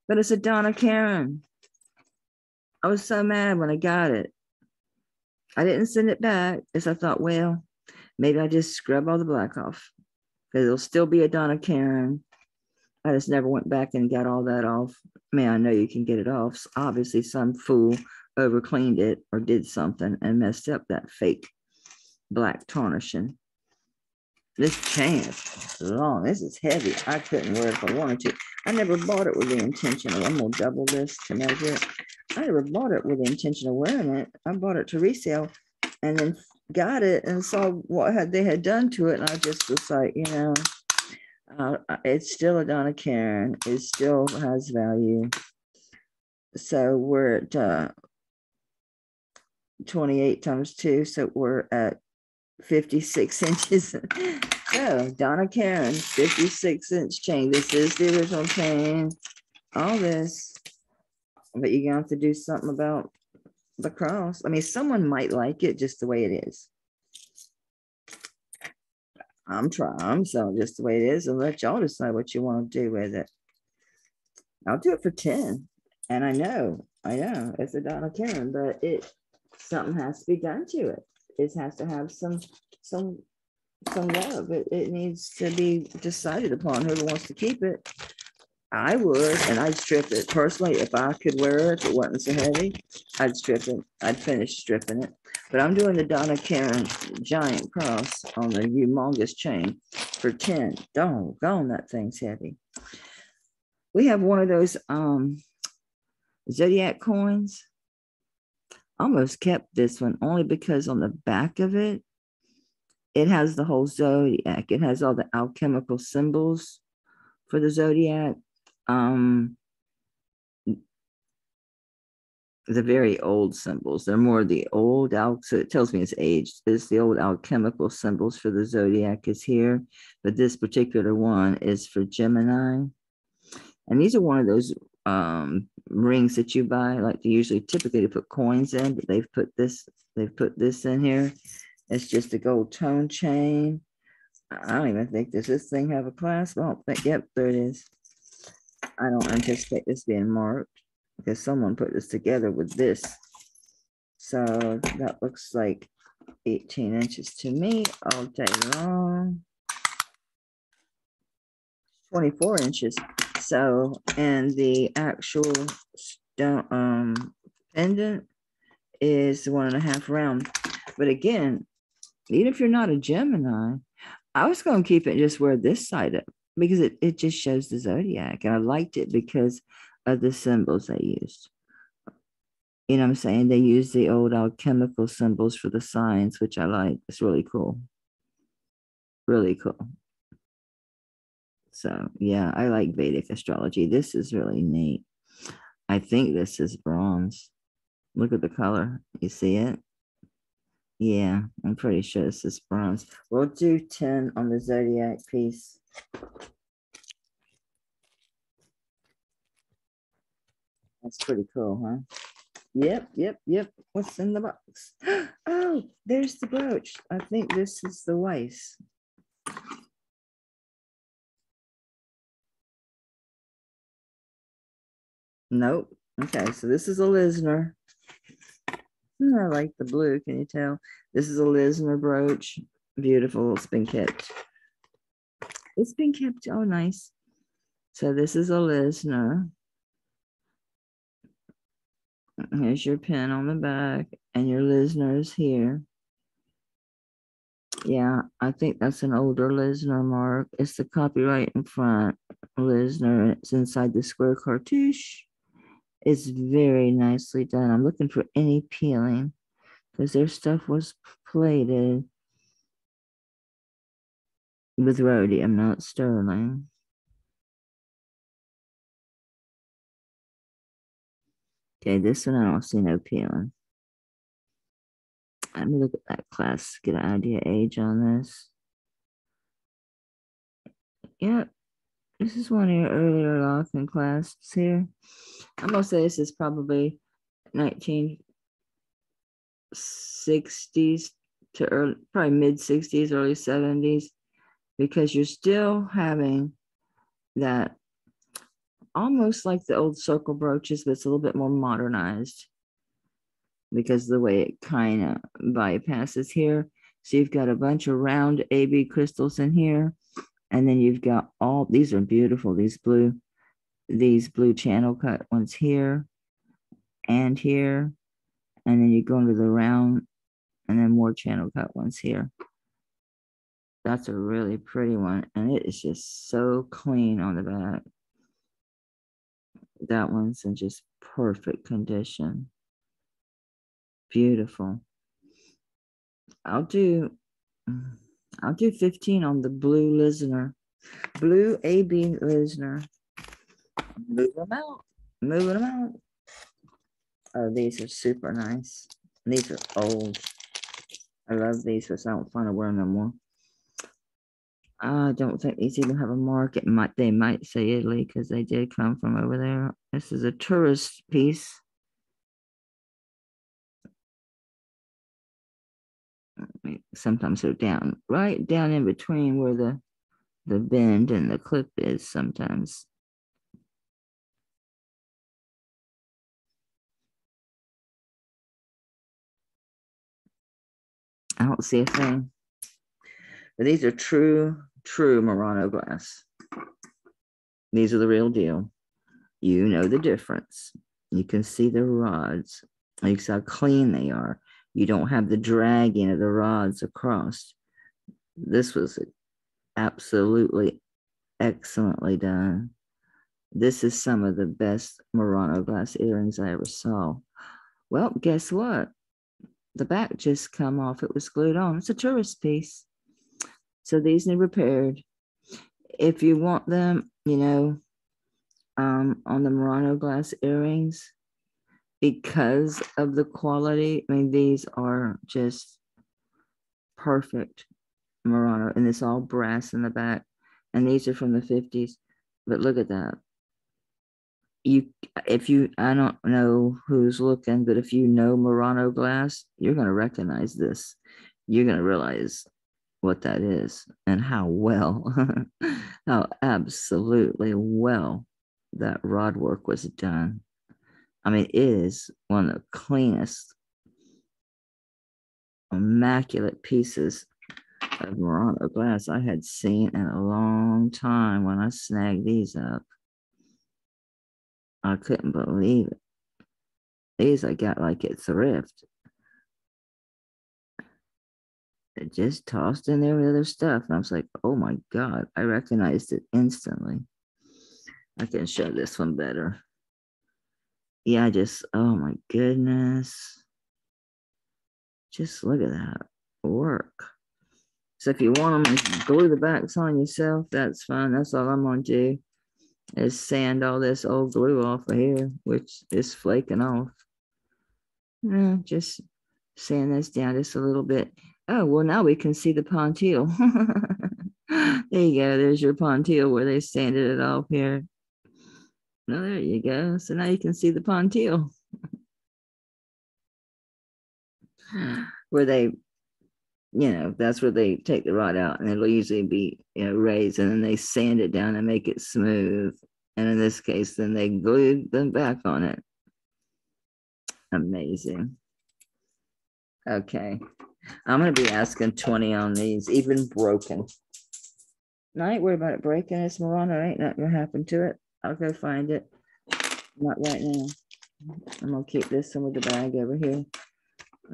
But it's a Donna Karan. I was so mad when I got it. I didn't send it back because I thought, well, maybe I just scrub all the black off because it'll still be a Donna Karan. I just never went back and got all that off. I mean, I know you can get it off. Obviously, some fool over cleaned it or did something and messed up that fake black tarnishing. This chain is long. This is heavy. I couldn't wear it if I wanted to. I never bought it with the intention of, I'm going to double this to measure it. I never bought it with the intention of wearing it. I bought it to resale and then got it and saw what they had done to it. And I just was like, you know, it's still a Donna Karan. It still has value. So we're at 28 times 2. So we're at 56 inches. So Donna Karan, 56-inch chain. This is the original chain. All this. But you're going to have to do something about the cross. I mean, someone might like it just the way it is. I'm selling just the way it is and let y'all decide what you want to do with it. I'll do it for 10. And I know it's a Donna Karan, but something has to be done to it. It has to have some love. It needs to be decided upon. Whoever wants to keep it, I would, and I'd strip it. Personally, if I could wear it, if it wasn't so heavy, I'd strip it. I'd finish stripping it. But I'm doing the Donna Karan giant cross on the humongous chain for 10. Doggone, that thing's heavy. We have one of those Zodiac coins. Almost kept this one only because on the back of it, it has the whole Zodiac. It has all the alchemical symbols for the Zodiac. The very old symbols. They're more the old so it tells me it's aged. It's the old alchemical symbols for the Zodiac is here, but this particular one is for Gemini. And these are one of those rings that you buy, like they usually typically put coins in, but they've put this in here. It's just a gold tone chain. I don't even think does this thing have a clasp? I don't think. Yep, there it is. I don't anticipate this being marked because someone put this together with this. So that looks like 18 inches to me all day long. 24 inches. So, and the actual stone, pendant is 1.5 round. But again, even if you're not a Gemini, I was going to keep it just where this side up because it just shows the Zodiac. And I liked it because of the symbols they used. You know what I'm saying? They use the old alchemical symbols for the signs, which I like. It's really cool. Really cool. So yeah, I like Vedic astrology. This is really neat. I think this is bronze. Look at the color. You see it? Yeah, I'm pretty sure this is bronze. We'll do 10 on the Zodiac piece. That's pretty cool, huh? Yep. What's in the box? Oh, there's the brooch. I think this is the Weiss. Nope. Okay, so this is a Lisner. I like the blue. Can you tell? This is a Lisner brooch. Beautiful. It's been kept. It's been kept. Oh, nice. So this is a Lisner. Here's your pin on the back, and your Lisner is here. Yeah, I think that's an older Lisner mark. It's the copyright in front, Lisner, and it's inside the square cartouche. It's very nicely done. I'm looking for any peeling because their stuff was plated with rhodium, not sterling. Okay, this one I don't see no peeling. Let me look at that clasp, get an idea age on this. Yep, this is one of your earlier locking clasps here. I'm gonna say this is probably 1960s to early, probably mid 60s, early 70s, because you're still having that almost like the old circle brooches, but it's a little bit more modernized because of the way it kind of bypasses here. So you've got a bunch of round AB crystals in here, and then you've got all these are beautiful. These blue channel cut ones here and here, and then you go into the round, and then more channel cut ones here. That's a really pretty one, and it is just so clean on the back. That one's in just perfect condition. Beautiful. I'll do 15 on the blue Lisner. Blue AB Lisner. Move them out. Moving them out. Oh, these are super nice. These are old. I love these, but I don't find to wear them no more. I don't think these even have a mark. They might say Italy because they did come from over there. This is a tourist piece. Sometimes they're down, right down in between where the bend and the clip is sometimes. I don't see a thing. But these are true Murano glass. These are the real deal. You know the difference. You can see the rods. You can see how clean they are. You don't have the dragging of the rods across. This was absolutely excellently done. This is some of the best Murano glass earrings I ever saw. Well, guess what? The back just come off. It was glued on. It's a tourist piece. So these need repaired. If you want them, on the Murano glass earrings, because of the quality, I mean, these are just perfect Murano, and it's all brass in the back. And these are from the 50s. But look at that. I don't know who's looking, but if you know Murano glass, you're going to recognize this. You're going to realize what that is and how well, how absolutely well that rod work was done. I mean, it is one of the cleanest, immaculate pieces of Murano glass I had seen in a long time when I snagged these up. I couldn't believe it. These I got like at thrift. It just tossed in there with other stuff. And I was like, oh my God, I recognized it instantly. I can show this one better. Yeah, oh my goodness. Just look at that work. So if you want them to glue the backs on yourself, that's fine. That's all I'm going to do is sand all this old glue off of here, which is flaking off. Yeah, just sand this down just a little bit. Oh, well, now we can see the pontile. There you go. There's your pontile where they sanded it off here. No, there you go. So now you can see the pontile. Where they, that's where they take the rod out, and it'll usually be, raised, and then they sand it down and make it smooth. And in this case, then they glued them back on it. Amazing. Okay. I'm going to be asking 20 on these, even broken. No, I ain't worried about it breaking. It's Murano. Ain't nothing going to happen to it. I'll go find it. Not right now. I'm going to keep this in with the bag over here.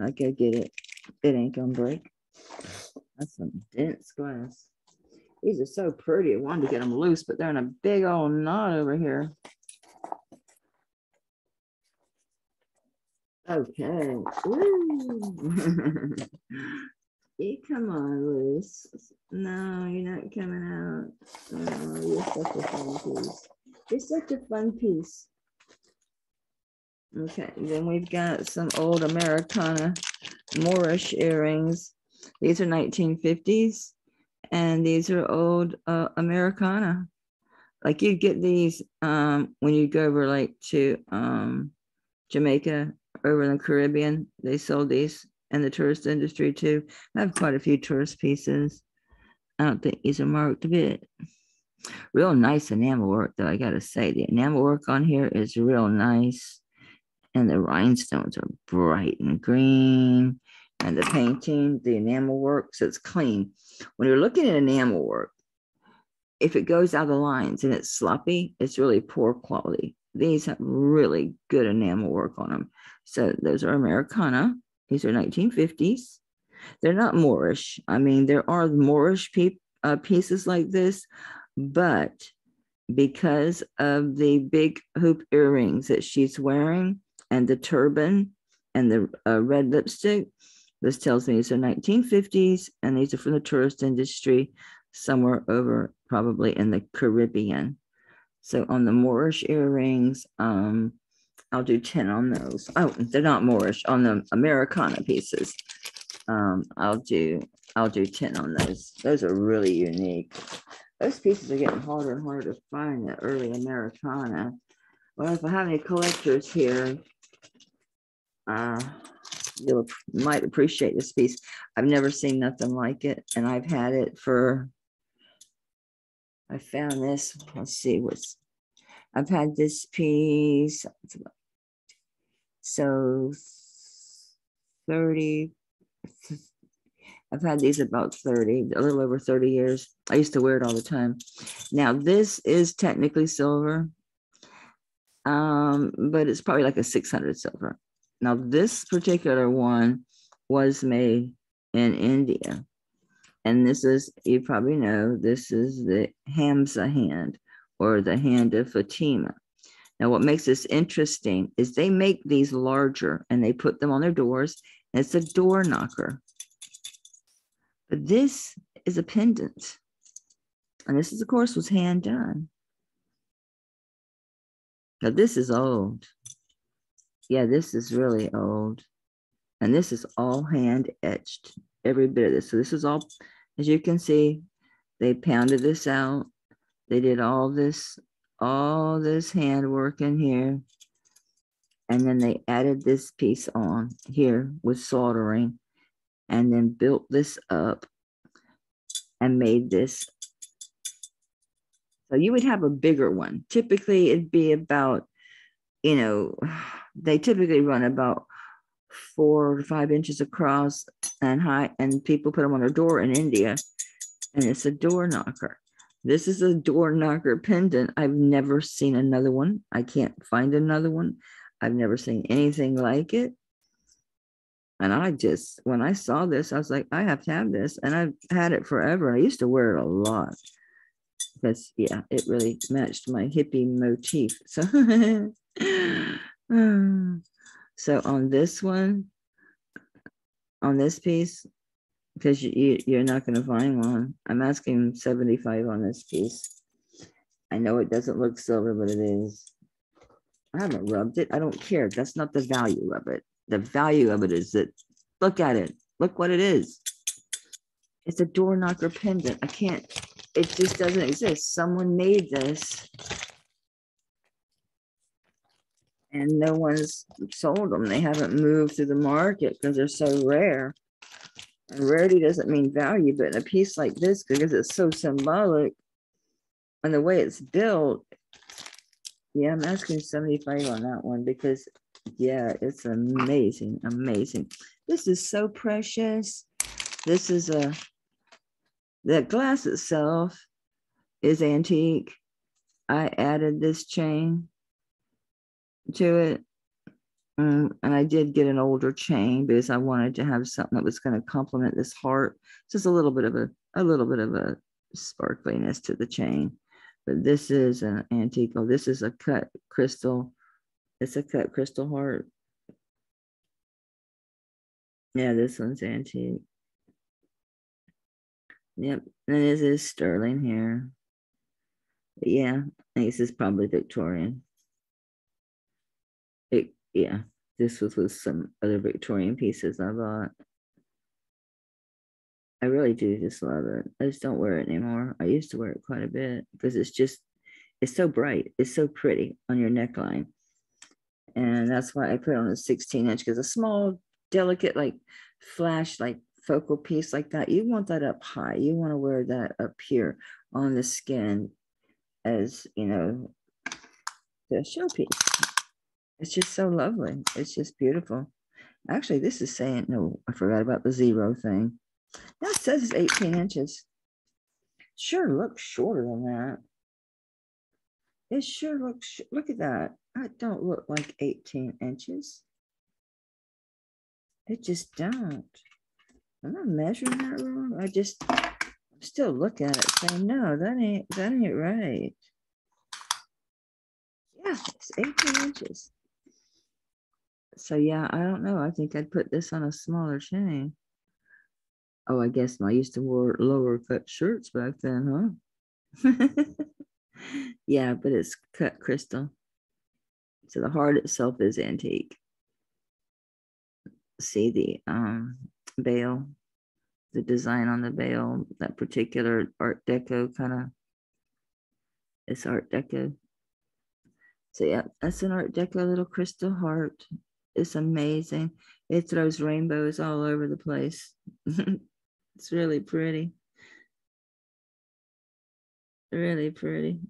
I go get it. It ain't going to break. That's some dense glass. These are so pretty. I wanted to get them loose, but they're in a big old knot over here. Okay. You come on, loose. No, you're not coming out. Oh, you're such a fun piece. You're such a fun piece. Okay, then we've got some old Americana Moorish earrings. These are 1950s, and these are old Americana. Like you get these when you go over like to Jamaica, over in the Caribbean. They sold these in the tourist industry too. I have quite a few tourist pieces. I don't think these are marked a bit. Real nice enamel work, though, I gotta say. The enamel work on here is real nice. And the rhinestones are bright and green. And the painting, the enamel work, so it's clean. When you're looking at enamel work, if it goes out of the lines and it's sloppy, it's really poor quality. These have really good enamel work on them. So those are Americana. These are 1950s. They're not Moorish. I mean, there are Moorish pieces like this, but because of the big hoop earrings that she's wearing and the turban and the red lipstick, this tells me these are 1950s, and these are from the tourist industry somewhere over probably in the Caribbean. So on the Moorish earrings, I'll do 10 on those. Oh, they're not Moorish. On the Americana pieces, I'll do 10 on those. Those are really unique. Those pieces are getting harder and harder to find, the early Americana. Well, if I have any collectors here, you might appreciate this piece. I've never seen nothing like it, and I've had it for, I found this, let's see, I've had this piece, so 30, I've had these about 30, a little over 30 years. I used to wear it all the time. Now, this is technically silver, but it's probably like a 600 silver. Now, this particular one was made in India. And this is, you probably know, this is the Hamza hand, or the hand of Fatima. Now, what makes this interesting is they make these larger and they put them on their doors. And it's a door knocker. But this is a pendant. And this, is, of course, was hand done. Now, this is old. Yeah, this is really old. And this is all hand etched, every bit of this. So this is all, as you can see, they pounded this out. They did all this hand work in here. And then they added this piece on here with soldering, and then built this up and made this. So you would have a bigger one. Typically, it'd be about, you know, they typically run about 4 to 5 inches across and high, and people put them on their door in India, and it's a door knocker. This is a door knocker pendant. I've never seen another one. I can't find another one. I've never seen anything like it. And I just, when I saw this, I was like, I have to have this. And I've had it forever. I used to wear it a lot because, yeah, it really matched my hippie motif. So, so on this one, on this piece, because you're not going to find one, I'm asking 75 on this piece. I know it doesn't look silver, but it is. I haven't rubbed it. I don't care. That's not the value of it. The value of it is that, look at it. Look what it is. It's a door knocker pendant. I can't, it just doesn't exist. Someone made this and no one's sold them. They haven't moved through the market because they're so rare. And rarity doesn't mean value, but in a piece like this, because it's so symbolic and the way it's built, yeah, I'm asking 75 on that one because, yeah, it's amazing, amazing. This is so precious. This is the glass itself is antique. I added this chain to it. And I did get an older chain because I wanted to have something that was going to complement this heart. Just a little bit of a sparkliness to the chain. But this is an antique. Oh, this is a cut crystal. It's a cut crystal heart. Yeah, this one's antique. Yep, and this is sterling here. But yeah, I think this is probably Victorian. Yeah, this was with some other Victorian pieces I bought. I really do just love it. I just don't wear it anymore. I used to wear it quite a bit because it's so bright. It's so pretty on your neckline. And that's why I put it on a 16-inch because a small, delicate, like flash, like focal piece like that, you want that up high. You want to wear that up here on the skin as, you know, the showpiece. It's just so lovely. It's just beautiful. Actually, this is saying, no, I forgot about the zero thing. That says it's 18 inches. Sure looks shorter than that. It sure looks, look at that. That don't look like 18 inches. It just don't. Am I measuring that wrong? I'm still looking at it saying, no, that ain't right. Yeah, it's 18 inches. So yeah, I don't know. I think I'd put this on a smaller chain. Oh, I guess I used to wear lower cut shirts back then, huh? Yeah, but it's cut crystal. So the heart itself is antique. See the bail, the design on the bail, that particular Art Deco kind of, it's Art Deco. So yeah, that's an Art Deco little crystal heart. It's amazing. It throws rainbows all over the place. It's really pretty. Really pretty.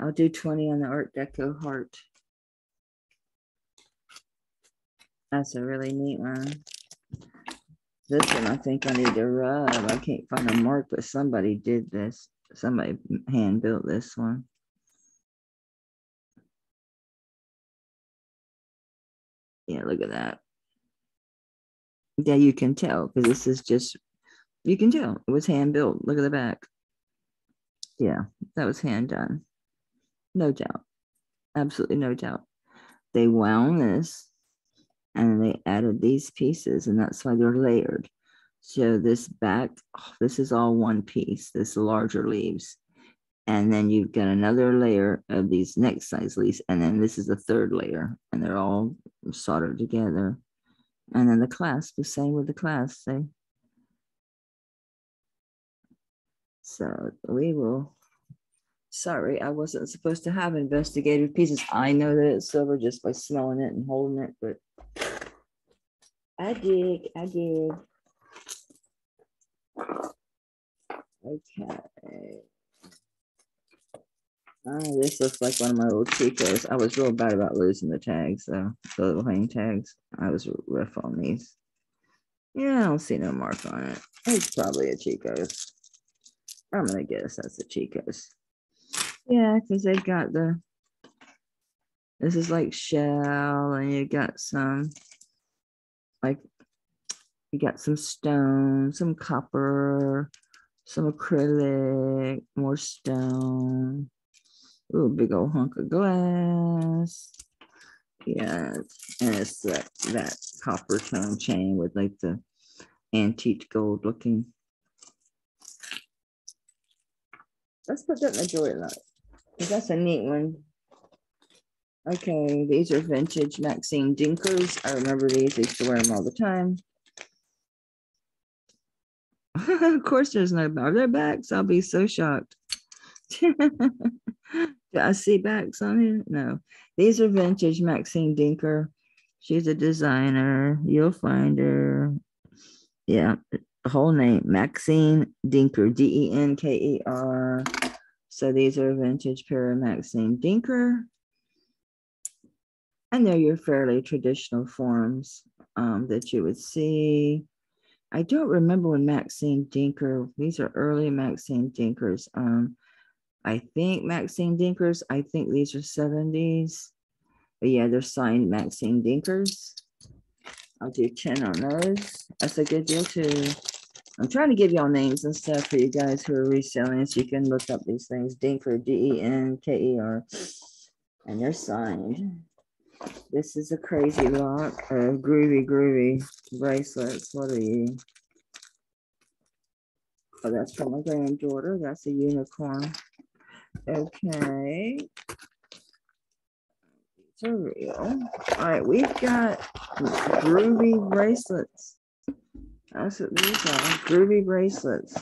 I'll do 20 on the Art Deco heart. That's a really neat one. This one I think I need to rub. I can't find a mark, but somebody did this. Somebody hand built this one. Yeah, look at that. Yeah, you can tell because this is just, you can tell it was hand built. Look at the back. Yeah, that was hand done. No doubt. Absolutely no doubt. They wound this and they added these pieces, and that's why they're layered. So this back, this is all one piece, this larger leaves. And then you've got another layer of these next size leaves. And then this is the third layer, and they're all soldered together. And then the clasp, the same with the clasp. See? So we will, sorry, I wasn't supposed to have investigative pieces. I know that it's silver just by smelling it and holding it, but I did. Okay. Oh, this looks like one of my old Chicos. I was real bad about losing the tags, though. The little hang tags. I was rough on these. Yeah, I don't see no mark on it. It's probably a Chico's. I'm gonna guess that's a Chico's. Yeah, because they've got this is like shell, and you got some, like, you got some stone, some copper, some acrylic, more stone. Ooh, big old hunk of glass. Yeah, and it's that copper tone chain with like the antique gold looking. Let's put that in the drawer, because that's a neat one. Okay, these are vintage Maxine Dinkers. I remember these. I used to wear them all the time. Of course, there's no, are there backs? I'll be so shocked. Do I see backs on here? No. These are vintage Maxine Dinker. She's a designer. You'll find her. Yeah, the whole name, Maxine Dinker, Denker. So these are vintage pair of Maxine Dinker. And they're your fairly traditional forms that you would see. I don't remember when Maxine Dinker, these are early Maxine Dinkers. I think Maxine Dinkers, I think these are 70s. But yeah, they're signed Maxine Dinkers. I'll do 10 on those. That's a good deal too. I'm trying to give y'all names and stuff for you guys who are reselling, so you can look up these things. Dinker, D-E-N-K-E-R. And they're signed. This is a crazy lot of groovy bracelets. What are you? Oh, that's from my granddaughter. That's a unicorn. Okay. These are real. All right, we've got groovy bracelets. That's what these are. Groovy bracelets.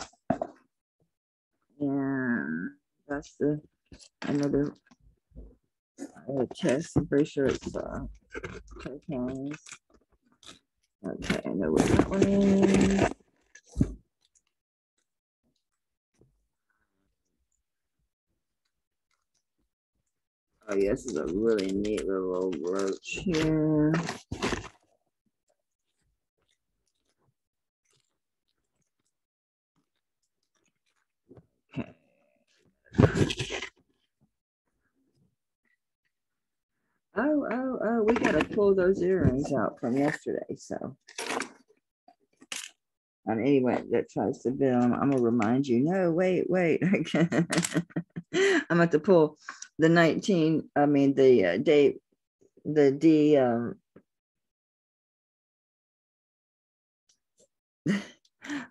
And that's the another chest. I'm pretty sure it's tokens. Okay, I know what that one is. Oh, yeah, this is a really neat little brooch here. Okay. Oh, we gotta pull those earrings out from yesterday, so. And anyone that tries to bill them, I'm gonna remind you, no, wait. I'm gonna have to pull the I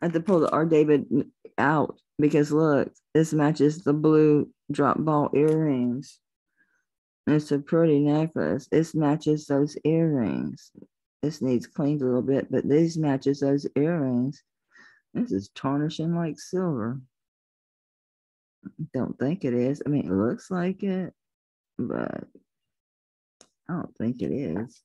have to pull the R. David out because look, this matches the blue drop ball earrings. It's a pretty necklace. This matches those earrings. This needs cleaned a little bit, but this matches those earrings. This is tarnishing like silver. Don't think it is. I mean, it looks like it, but I don't think it is.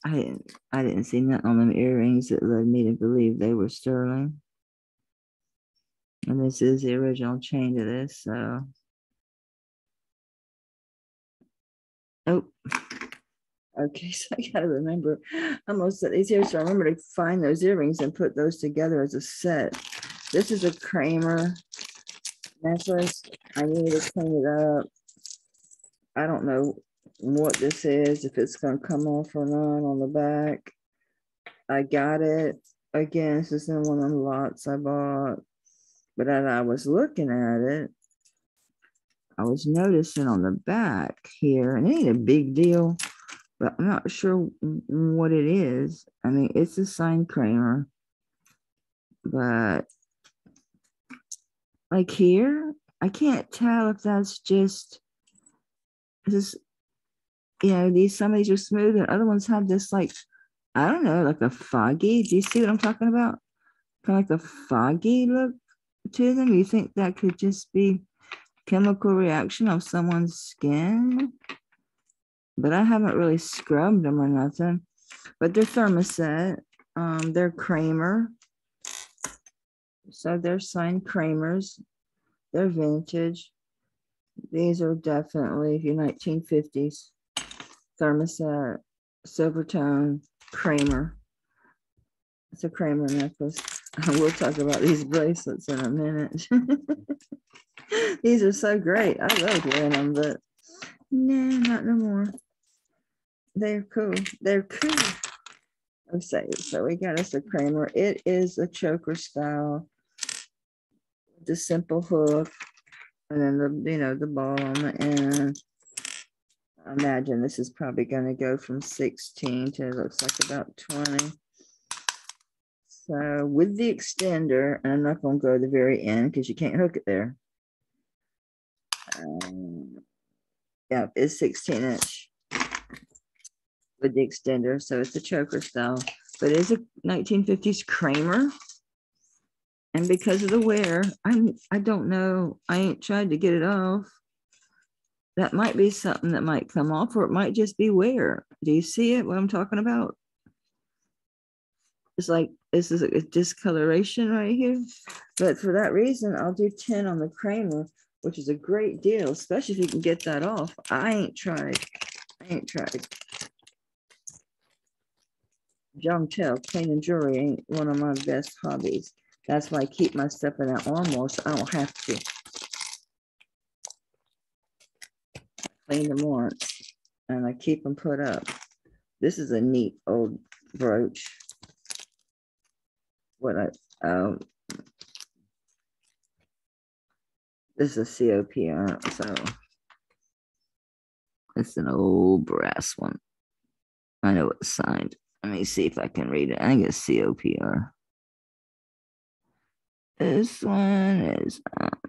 I didn't see nothing on them earrings that led me to believe they were sterling. And this is the original chain to this, so. Oh, okay, so I gotta remember. I'm gonna set these here, so I remember to find those earrings and put those together as a set. This is a Kramer necklace. I need to clean it up. I don't know what this is, if it's gonna come off or not on the back. I got it. Again, this is in one of the lots I bought. But as I was looking at it, I was noticing on the back here, and it ain't a big deal, but I'm not sure what it is. I mean, it's a signed Kramer, but like here, I can't tell if that's just this, some of these are smooth and other ones have this, like, I don't know, like a foggy. Do you see what I'm talking about? Kind of like a foggy look to them. You think that could just be chemical reaction of someone's skin? But I haven't really scrubbed them or nothing. But they're thermoset. They're Kramer. So they're signed Kramers. They're vintage. These are definitely your 1950s thermoset, silver tone, Kramer. It's a Kramer necklace. We'll talk about these bracelets in a minute. These are so great. I love wearing them, but no, not no more. They're cool. They're cool. Okay, so we got us a Kramer. It is a choker style. The simple hook, and then the ball on the end. I imagine this is probably going to go from 16 to, it looks like, about 20. So with the extender, and I'm not going to go to the very end because you can't hook it there. Yeah, it's 16-inch with the extender, so it's a choker style, but it is a 1950s Kramer. And because of the wear, I don't know. I ain't tried to get it off. That might be something that might come off, or it might just be wear. Do you see it? What I'm talking about? It's like This is a discoloration right here. But for that reason, I'll do 10 on the Kramer, which is a great deal, especially if you can get that off. I ain't tried. Y'all tell, cleaning jewelry ain't one of my best hobbies. That's why I keep my stuff in that armoire so I don't have to clean them once, and I keep them put up. This is a neat old brooch. This is a COPR, so it's an old brass one. I know it's signed. Let me see if I can read it. I think it's COPR. This one is,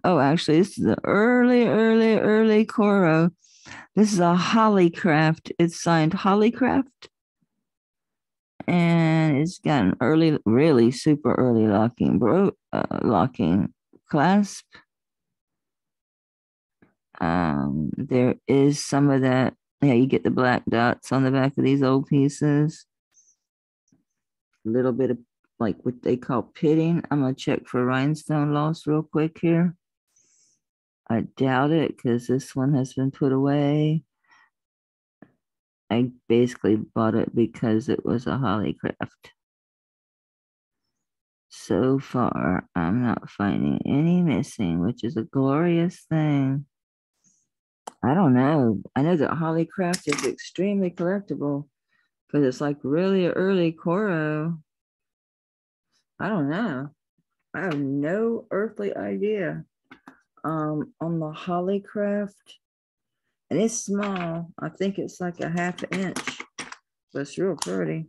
actually, this is the early Coro. This is a Hollycraft. It's signed Hollycraft. And it's got an early, really super early locking clasp. There is some of that. Yeah, you get the black dots on the back of these old pieces. A little bit of like what they call pitting. I'm gonna check for rhinestone loss real quick here. I doubt it because this one has been put away. I basically bought it because it was a Hollycraft. So far, I'm not finding any missing, which is a glorious thing. I don't know. I know that Hollycraft is extremely collectible because it's like really early Coro. I don't know. I have no earthly idea. On the Hollycraft, and it's small. I think it's like a half inch, but it's real pretty.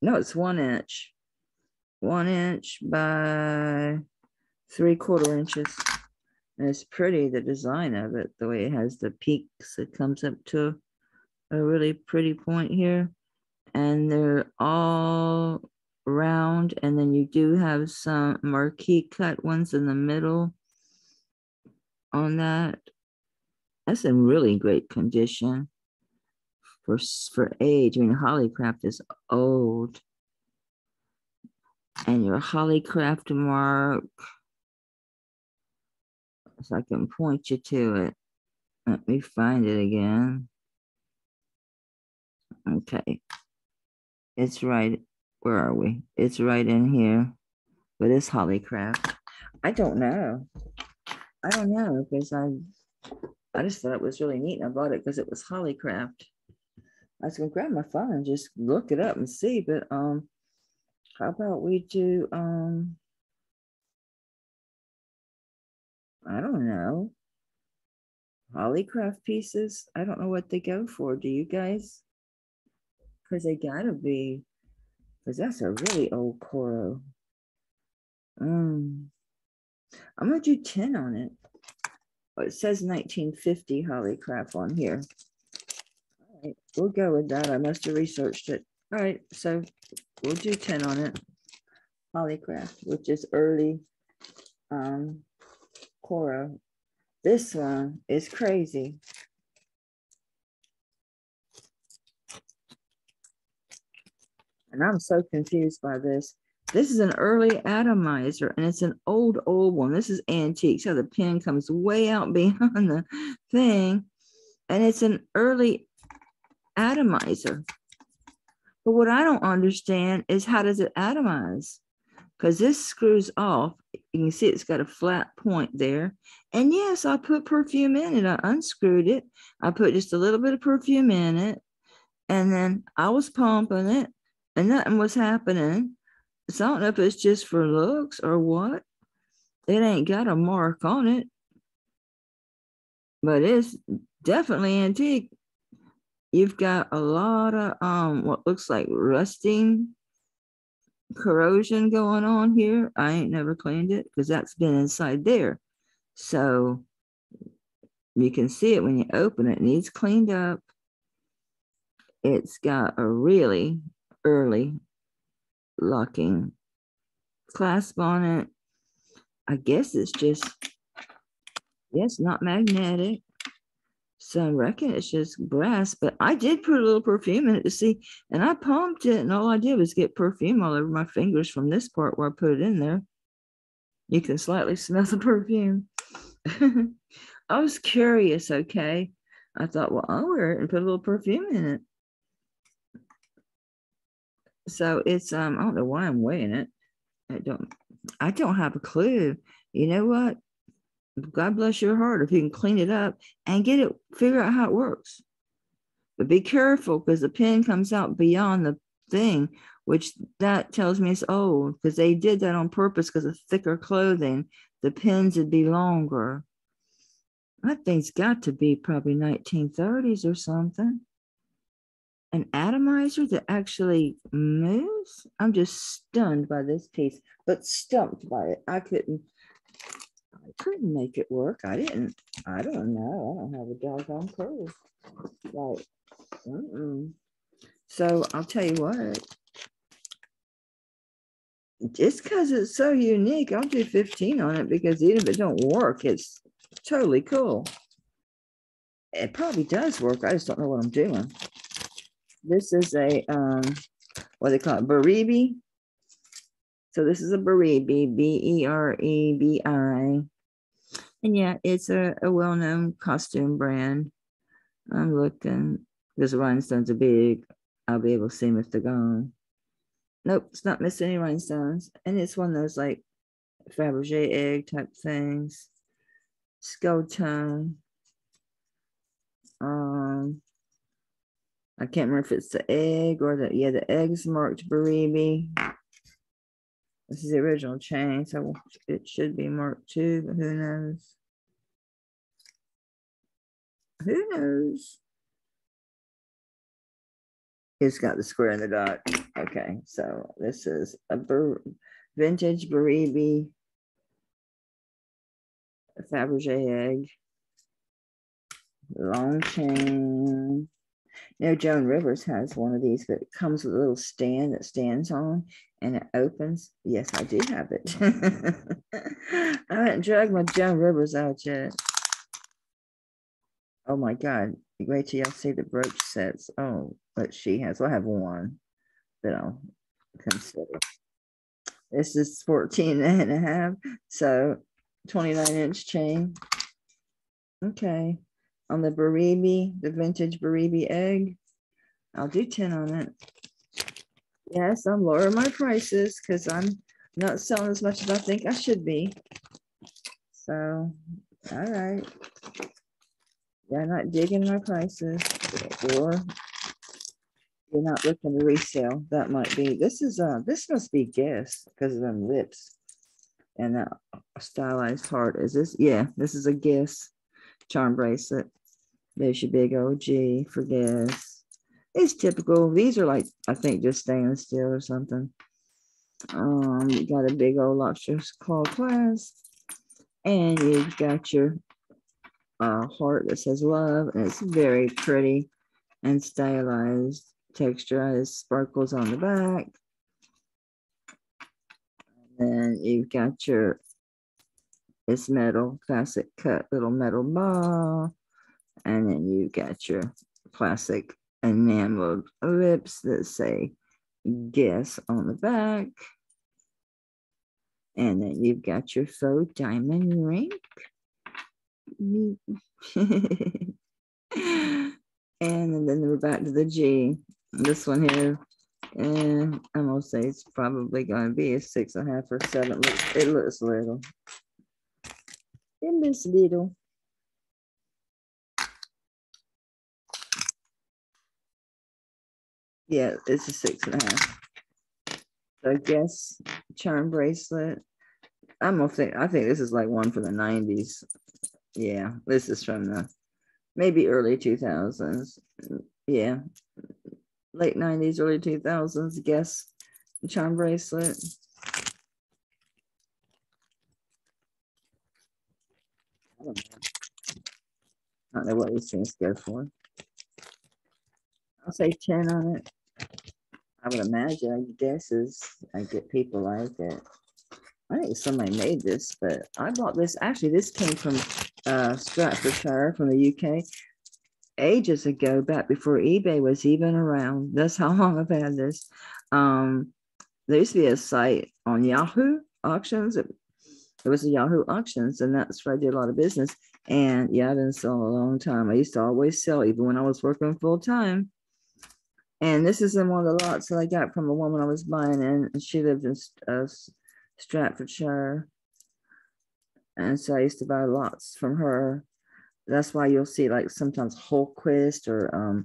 No, it's 1 inch. 1 inch by 3/4 inches. And it's pretty, the design of it, the way it has the peaks. It comes up to a really pretty point here. And they're all round. And then you do have some marquee cut ones in the middle on that. That's in really great condition for age. I mean, Hollycraft is old. And your Hollycraft mark, so I can point you to it. Let me find it again. Okay. It's right. Where are we? It's right in here. But it's Hollycraft. I don't know. Because I just thought it was really neat. And I bought it because it was Hollycraft. I was gonna grab my phone and just look it up and see, but how about we do I don't know, Hollycraft pieces? I don't know what they go for. Do you guys? Because they gotta be, because that's a really old Coro. I'm gonna do 10 on it. Oh, it says 1950 Hollycraft on here. All right, we'll go with that. I must have researched it. All right, so we'll do 10 on it. Hollycraft, which is early Coro. This one is crazy. And I'm so confused by this. This is an early atomizer, and it's an old one. This is antique. So the pin comes way out behind the thing, and it's an early atomizer. But what I don't understand is how does it atomize? Because this screws off. You can see it's got a flat point there. And yes, I put perfume in it. I unscrewed it. I put just a little bit of perfume in it. And then I was pumping it, and nothing was happening. So I don't know if it's just for looks or what. It ain't got a mark on it. But it's definitely antique. You've got a lot of what looks like rusting, corrosion going on here. I ain't never cleaned it because that's been inside there. So you can see it when you open it. It needs cleaned up. It's got a really early locking clasp on it. I guess it's just, yes, not magnetic. So I reckon it's just brass, but I did put a little perfume in it to see, and I pumped it, and all I did was get perfume all over my fingers from this part where I put it in there. You can slightly smell the perfume. I was curious, okay. I thought, well, I'll wear it and put a little perfume in it. So it's I don't know why I'm weighing it. I don't have a clue. You know what? God bless your heart if you can clean it up and get it, figure out how it works. But be careful because the pin comes out beyond the thing, which that tells me it's old because they did that on purpose because of thicker clothing. The pins would be longer. That thing's got to be probably 1930s or something. An atomizer that actually moves? I'm just stunned by this piece, but stumped by it. I couldn't make it work. I don't know. I don't have a doggone clue. Like, so I'll tell you what. Just because it's so unique, I'll do 15 on it because even if it don't work, it's totally cool. It probably does work. I just don't know what I'm doing. This is a what they call it, Buriabi. So this is a Buriabi, Berebi. And yeah, it's a well-known costume brand. I'm looking because the rhinestones are big. I'll be able to see them if they're gone. Nope, it's not missing any rhinestones. And it's one of those like Faberge egg type things. Skull tone. I can't remember if it's the egg or the egg's marked Buriabi. This is the original chain, so it should be marked too, but who knows? Who knows? It's got the square and the dot. Okay, so this is a vintage Buriabi Faberge egg. Long chain. You know, Joan Rivers has one of these, but it comes with a little stand that stands on and it opens. Yes, I do have it. I haven't dragged my Joan Rivers out yet. Oh my God. Wait till y'all see the brooch sets. Oh, but she has. I'll have one that I'll consider. This is 14 and a half. So 29-inch chain. Okay. On the Buriabi, the vintage Buriabi egg, I'll do 10 on it. Yes, I'm lowering my prices because I'm not selling as much as I think I should be. So, all right. Yeah, I'm not digging my prices, or you're not looking to resell. That might be. This must be Guess because of them lips and that stylized heart. Is this? Yeah, this is a Guess charm bracelet. There's your big OG for Guess. It's typical. These are like, I think, just stainless steel or something. You got a big old lobster claw clasp, and you've got your heart that says love, and it's very pretty and stylized. Texturized sparkles on the back. And you've got your, it's metal, classic cut little metal ball. And then you've got your classic enameled lips that say Guess on the back. And then you've got your faux diamond ring. And then we're back to the G. This one here, and I'm gonna say it's probably gonna be a 6.5 or 7. It looks little. It looks little. Yeah, it's a 6.5. So I guess charm bracelet. I think this is like one from the 90s. Yeah, this is from the maybe early 2000s. Yeah, late 90s, early 2000s. Guess charm bracelet. I don't know what these things go for. I'll say 10 on it. I would imagine, I guess, I get people like it. I think somebody made this, but I bought this. Actually, this came from Stratfordshire from the UK. ages ago, back before eBay was even around. That's how long I've had this. There used to be a site on Yahoo auctions. It was a Yahoo auctions, and that's where I did a lot of business. And yeah, I've been selling a long time. I used to always sell, even when I was working full time. And this is in one of the lots that I got from a woman I was buying in, and she lived in Stratfordshire. And so I used to buy lots from her. That's why you'll see like sometimes Holquist or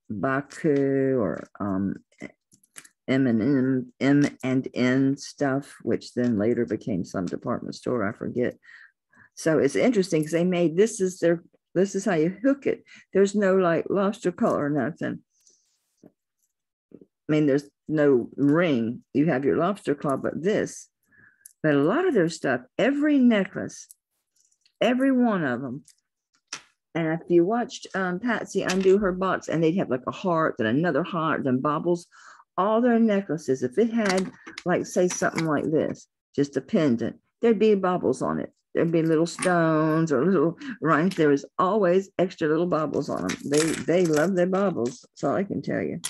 Baku or M&N stuff, which then later became some department store, I forget. So it's interesting because they made this is how you hook it. There's no like lobster color or nothing. I mean, there's no ring. You have your lobster claw, but a lot of their stuff, every necklace, every one of them. And if you watched Patsy undo her box, and they'd have like a heart, then another heart, then baubles, all their necklaces, if it had like, say something like this, just a pendant, there'd be baubles on it. There'd be little stones or little rhymes. There was always extra little baubles on them. They love their baubles. That's all I can tell you.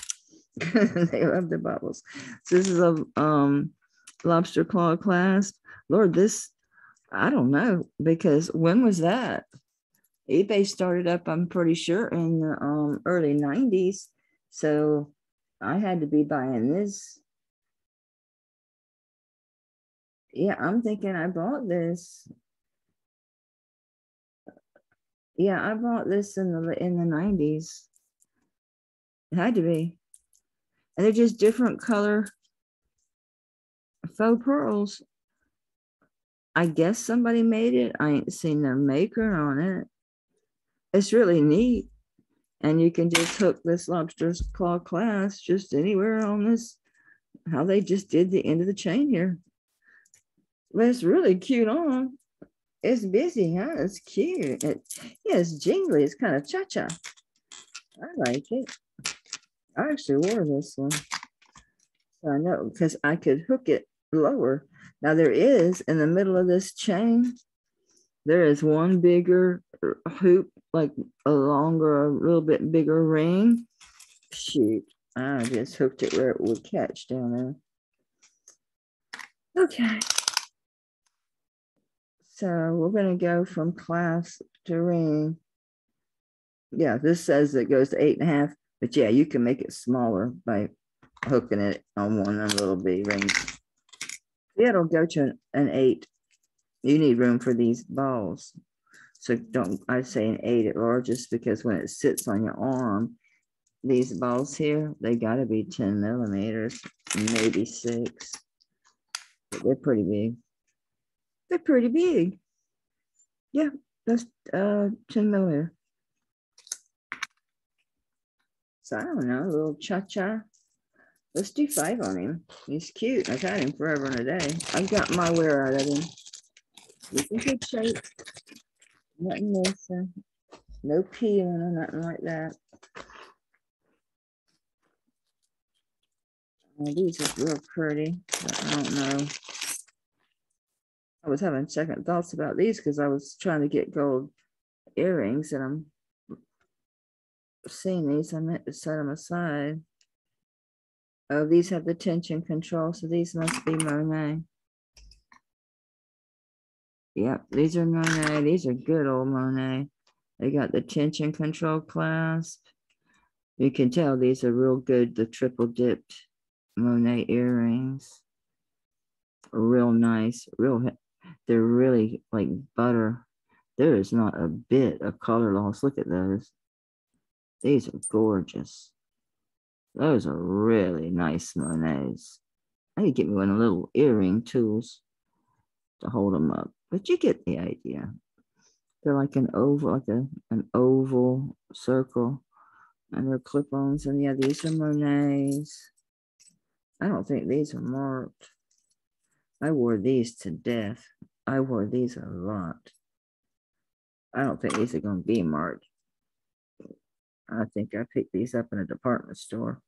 They love the baubles. So this is a lobster claw clasp. Lord, this, I don't know, because when was that? eBay started up, I'm pretty sure, in the early 90s. So I had to be buying this. Yeah, I'm thinking I bought this. Yeah, I bought this in the 90s. It had to be. And they're just different color faux pearls. I guess somebody made it. I ain't seen their maker on it. It's really neat. And you can just hook this lobster's claw clasp just anywhere on this, how they just did the end of the chain here. But it's really cute on. It's busy, huh? It's cute. Yeah, it's jingly. It's kind of cha-cha. I like it. I actually wore this one. So I know, because I could hook it lower. Now there is, in the middle of this chain, there is one bigger hoop, like a longer, a little bit bigger ring. Shoot, I just hooked it where it would catch down there. Okay. So we're going to go from clasp to ring. Yeah, this says it goes to 8.5, but yeah, you can make it smaller by hooking it on one of the little bitty rings. Yeah, it'll go to an 8. You need room for these balls. So don't, I say an 8 at largest, because when it sits on your arm, these balls here, they got to be 10 millimeters, maybe 6. But they're pretty big. They're pretty big. Yeah, that's 10 millimeter. So I don't know, a little cha-cha. Let's do 5 on him. He's cute. I've had him forever and a day. I got my wear out of him. He's in good shape. Nothing missing. No peeling or nothing like that. These are real pretty. I don't know. I was having second thoughts about these because I was trying to get gold earrings, and I'm seeing these. I meant to set them aside. Oh, these have the tension control, so these must be Monet. Yep, these are Monet. These are good old Monet. They got the tension control clasp. You can tell these are real good, the triple dipped Monet earrings. Real nice, they're really like butter. There is not a bit of color loss. Look at those. These are gorgeous. Those are really nice Monets. I need to get me one of the little earring tools to hold them up, but you get the idea. They're like an oval, like an oval circle, and they're clip-ons. And yeah, these are Monets. I don't think these are marked. I wore these to death. I wore these a lot. I don't think these are going to be marked. I think I picked these up in a department store.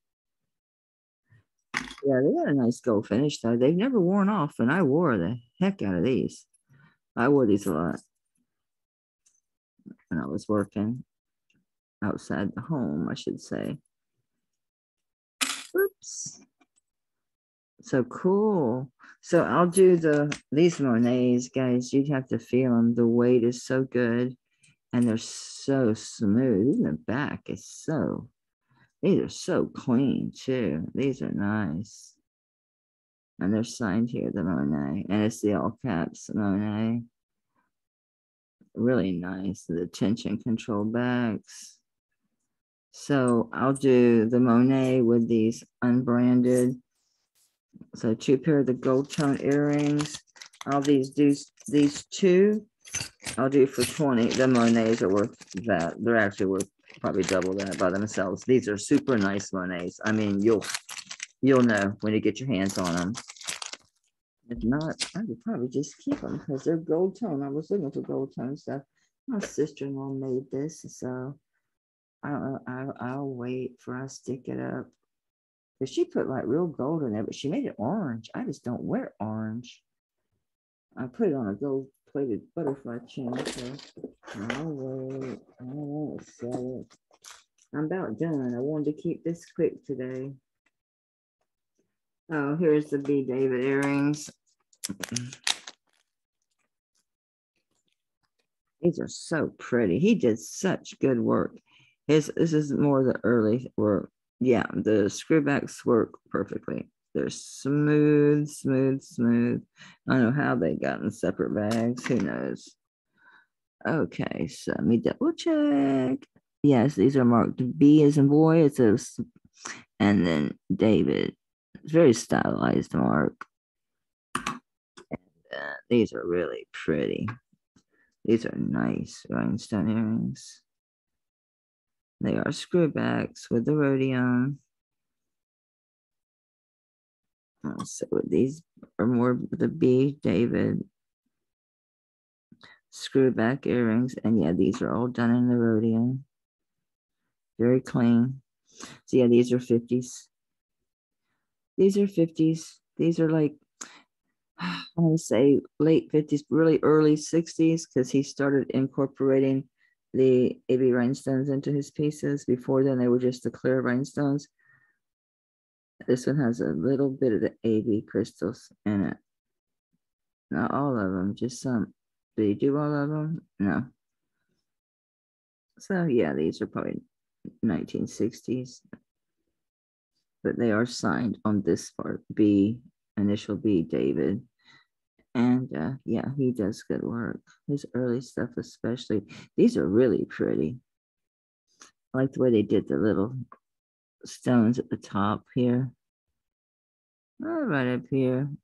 Yeah, they got a nice gold finish though. They've never worn off, and I wore the heck out of these. I wore these a lot when I was working. outside the home, I should say. Oops. So cool. So I'll do these Monets, guys. You'd have to feel them. The weight is so good and they're so smooth. Even the back is so, these are so clean too. These are nice. And they're signed here, the Monet. And it's the all caps Monet. Really nice. The tension control backs. So I'll do the Monet with these unbranded. So 2 pair of the gold tone earrings. I'll do these 2. I'll do for 20. The Monets are worth that. They're actually worth probably double that by themselves. These are super nice Monets. I mean, you'll know when you get your hands on them. If not, I would probably just keep them because they're gold tone. I was looking for gold tone stuff. My sister-in-law made this, so I don't know. I'll wait for us to stick it up. But she put like real gold in there, but she made it orange. I just don't wear orange. I put it on a gold plated butterfly chain, so I'll wait. I won't sell it. I'm about done. I wanted to keep this quick today. Oh, here's the B. David earrings. These are so pretty. He did such good work. This is more the early work. Yeah, the screwbacks work perfectly. They're smooth, smooth, smooth. I don't know how they got in separate bags. Who knows? Okay, so let me double check. Yes, these are marked B as in boy. It's a, and then David. It's very stylized mark. And these are really pretty. These are nice rhinestone earrings. They are screwbacks with the rhodium. So these are more the B. David screwback earrings. And yeah, these are all done in the rhodium. Very clean. So yeah, these are 50s. These are 50s. These are like, I want to say late 50s, really early 60s, because he started incorporating the AB rhinestones into his pieces. Before then, they were just the clear rhinestones. This one has a little bit of the AB crystals in it. Not all of them, just some. Do you do all of them? No. So yeah, these are probably 1960s. But they are signed on this part, B, initial B, David. And yeah, he does good work. His early stuff especially. These are really pretty. I like the way they did the little stones at the top here. Right up here. And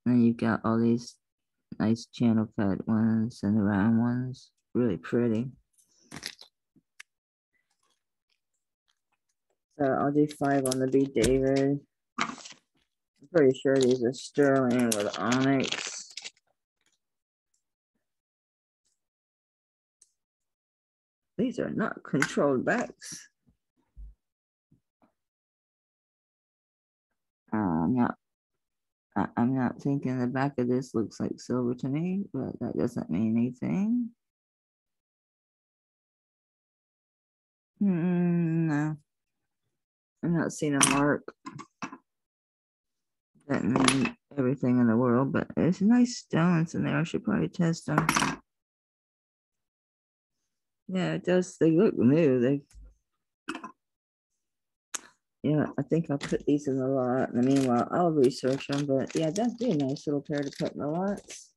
then you've got all these nice channel cut ones and the round ones. Really pretty. So I'll do 5 on the B David. I'm pretty sure these are sterling with onyx. These are not controlled backs. I'm not thinking the back of this looks like silver to me, but that doesn't mean anything. No, I'm not seeing a mark. That means everything in the world, but there's nice stones in there. I should probably test them. Yeah, it does. They look new. Yeah, I think I'll put these in the lot. In the meanwhile, I'll research them, but yeah, that'd be a nice little pair to put in the lots.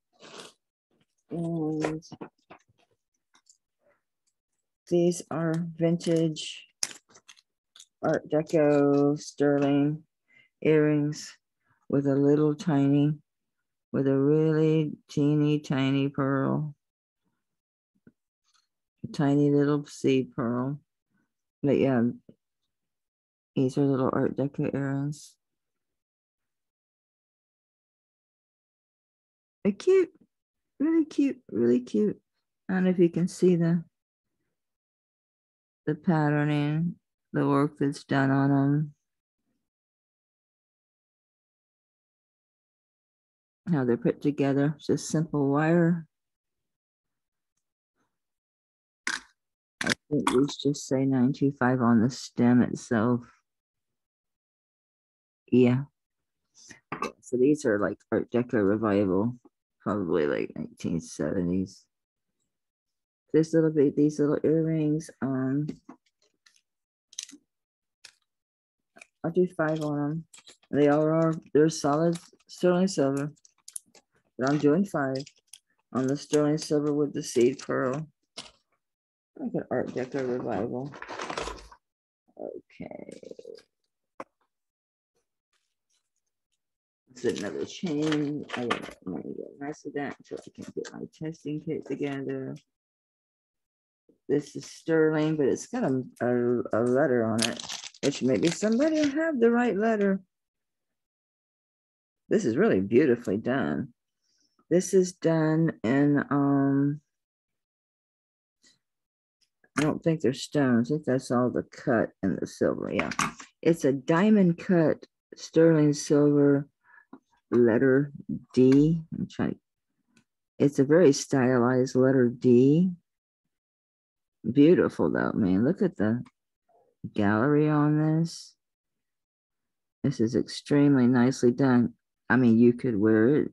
And these are vintage Art Deco sterling earrings with a little tiny, with a really teeny tiny pearl, a tiny little seed pearl. But yeah, these are little Art Deco earrings. They're cute, really cute, really cute. I don't know if you can see the patterning, the work that's done on them, how they're put together. Just simple wire. think these just say 925 on the stem itself. Yeah. So these are like Art Deco revival, probably like 1970s. This little bit, these little earrings. I'll do 5 on them. They all are, they're solid sterling silver. But I'm doing 5 on the sterling silver with the seed pearl. Like an Art Deco revival. Okay. It's another chain. I gotta get nice with that until I can get my testing kit together. This is sterling, but it's got a letter on it, which maybe somebody will have the right letter. This is really beautifully done. This is done in, I don't think they're stones. I think that's all the cut and the silver. Yeah. It's a diamond cut sterling silver letter D. I'm trying. It's a very stylized letter D. Beautiful though, man. Look at the gallery on this. This is extremely nicely done. I mean, you could wear it.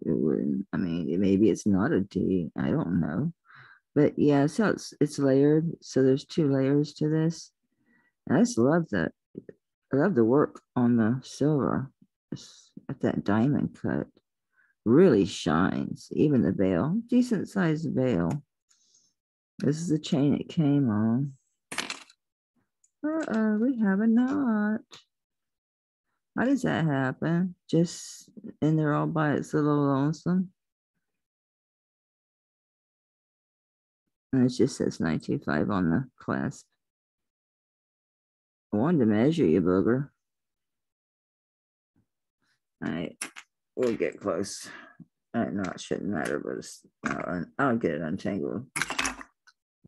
It wouldn't. I mean, maybe it's not a D. I don't know. But yeah, so it's layered. So there's 2 layers to this. And I just love that. I love the work on the silver. It's at that diamond cut. Really shines. Even the veil. Decent sized veil. This is the chain it came on. We have a knot. How does that happen? Just in there all by its little lonesome. And it just says 925 on the clasp. I wanted to measure you, booger. All right, we'll get close. No, it shouldn't matter, but it's, I'll get it untangled.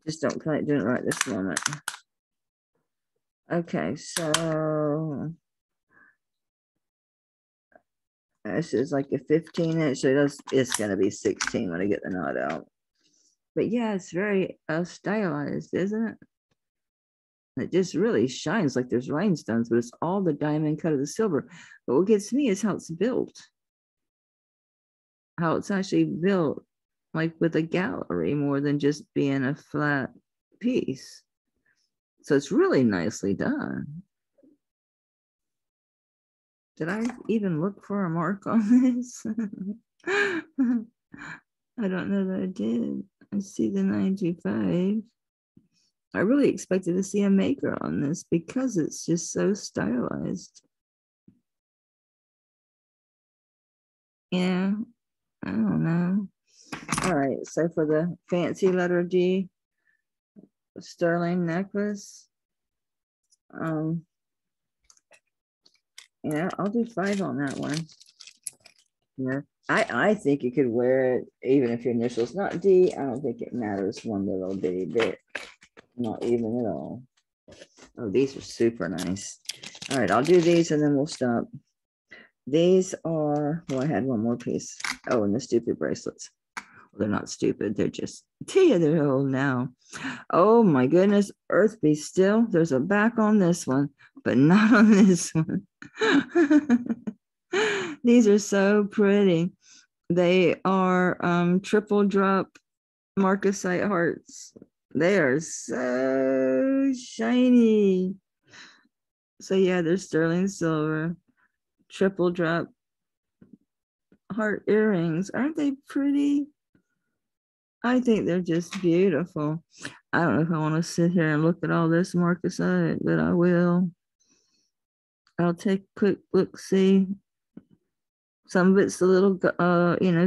Just don't quite do it right this moment. Okay, so this is like a 15-inch, so it's going to be 16 when I get the knot out. But yeah, it's very stylized, isn't it? It just really shines like there's rhinestones, but it's all the diamond cut of the silver. But what gets me is how it's built. How it's actually built, like with a gallery more than just being a flat piece. So it's really nicely done. Did I even look for a mark on this? I don't know that I did. I see the 925. I really expected to see a maker on this because it's just so stylized. Yeah, I don't know. All right, so for the fancy letter D, sterling necklace, yeah, I'll do 5 on that one. Yeah, I think you could wear it even if your initial's not D. I don't think it matters one little bitty bit, not even at all. Oh, these are super nice. All right, I'll do these and then we'll stop. These are, well, I had one more piece. Oh, and the stupid bracelets. Well, they're not stupid. They're just, they're old now. Oh my goodness. Earth be still. There's a back on this one, but not on this one. These are so pretty. They are triple drop marcasite hearts. They are so shiny. So yeah, they're sterling silver. Triple drop heart earrings. Aren't they pretty? I think they're just beautiful. I don't know if I want to sit here and look at all this marcasite, but I will. I'll take a quick look, see. Some of it's the little,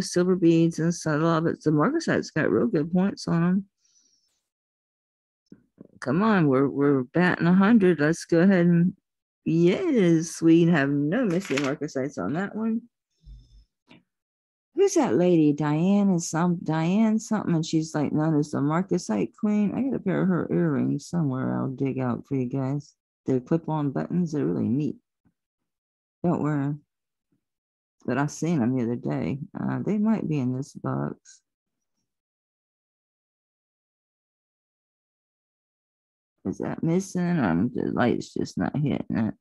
silver beads, and some of it's the marcasite's got real good points on them. Come on, we're batting 100. Let's go ahead and yes, we have no missing marcasites on that one. Who's that lady? Diane something, and she's like known as the marcasite queen. I got a pair of her earrings somewhere. I'll dig out for you guys. They're clip-on buttons. They're really neat. Don't wear them, but I seen them the other day. They might be in this box. Is that missing? Or the light's just not hitting it?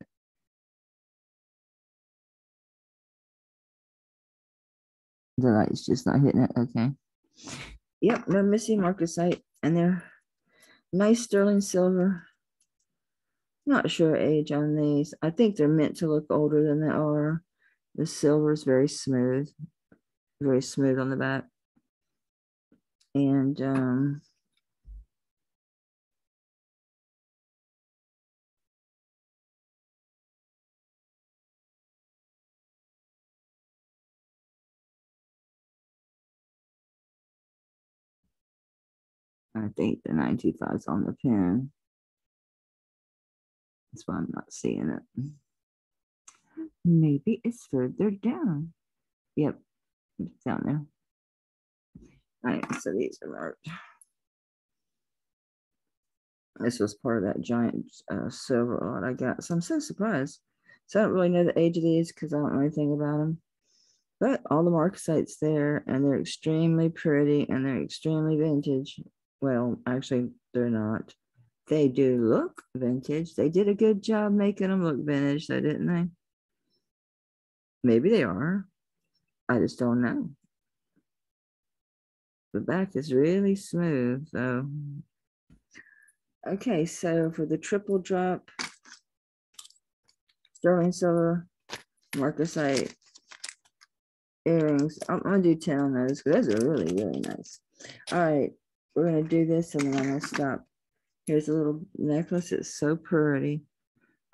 The light's just not hitting it. Okay. Yep, no missing marcasite. And they're nice sterling silver. Not sure age on these. I think they're meant to look older than they are. The silver is very smooth on the back. And I think the 925 is on the pin. That's why I'm not seeing it. Maybe it's further down. Yep, it's down there. All right, so these are marked. This was part of that giant silver lot I got. So I'm so surprised. So I don't really know the age of these because I don't know anything about them. But all the marcasite's there, and they're extremely pretty, and they're extremely vintage. Well, actually, they're not. They do look vintage. They did a good job making them look vintage, though, didn't they? Maybe they are. I just don't know. The back is really smooth, though. Okay, so for the triple drop, sterling silver, marcasite earrings. I'm gonna do 10 on those because those are really, really nice. All right, we're gonna do this and then I'm gonna stop. Here's a little necklace. It's so pretty.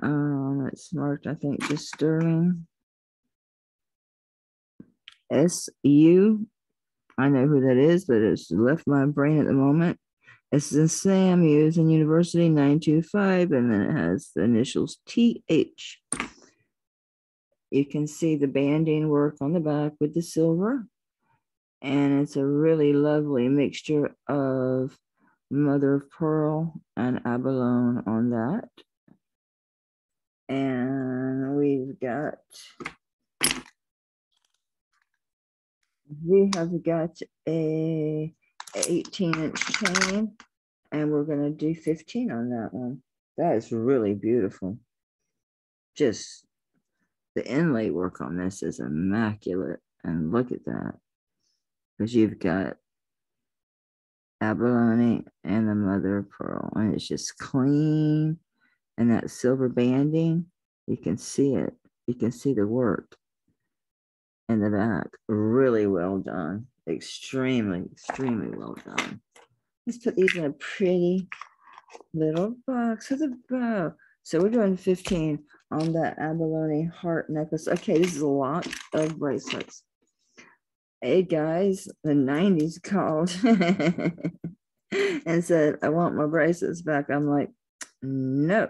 It's marked, I think, just sterling. SU. I know who that is, but it's left my brain at the moment. It's the Sam using University 925, and then it has the initials TH. You can see the banding work on the back with the silver, and it's a really lovely mixture of mother of pearl and abalone on that. And we have got a 18-inch chain, and we're going to do 15 on that one. That is really beautiful. Just the inlay work on this is immaculate. And look at that. Because you've got abalone and the mother of pearl, and it's just clean. And that silver banding, you can see it. You can see the work in the back. Really well done. Extremely, extremely well done. Let's put these in a pretty little box with a bow. So we're doing 15 on that abalone heart necklace. Okay, this is a lot of bracelets. Hey guys, the 90s called and said, I want my bracelets back. I'm like, no.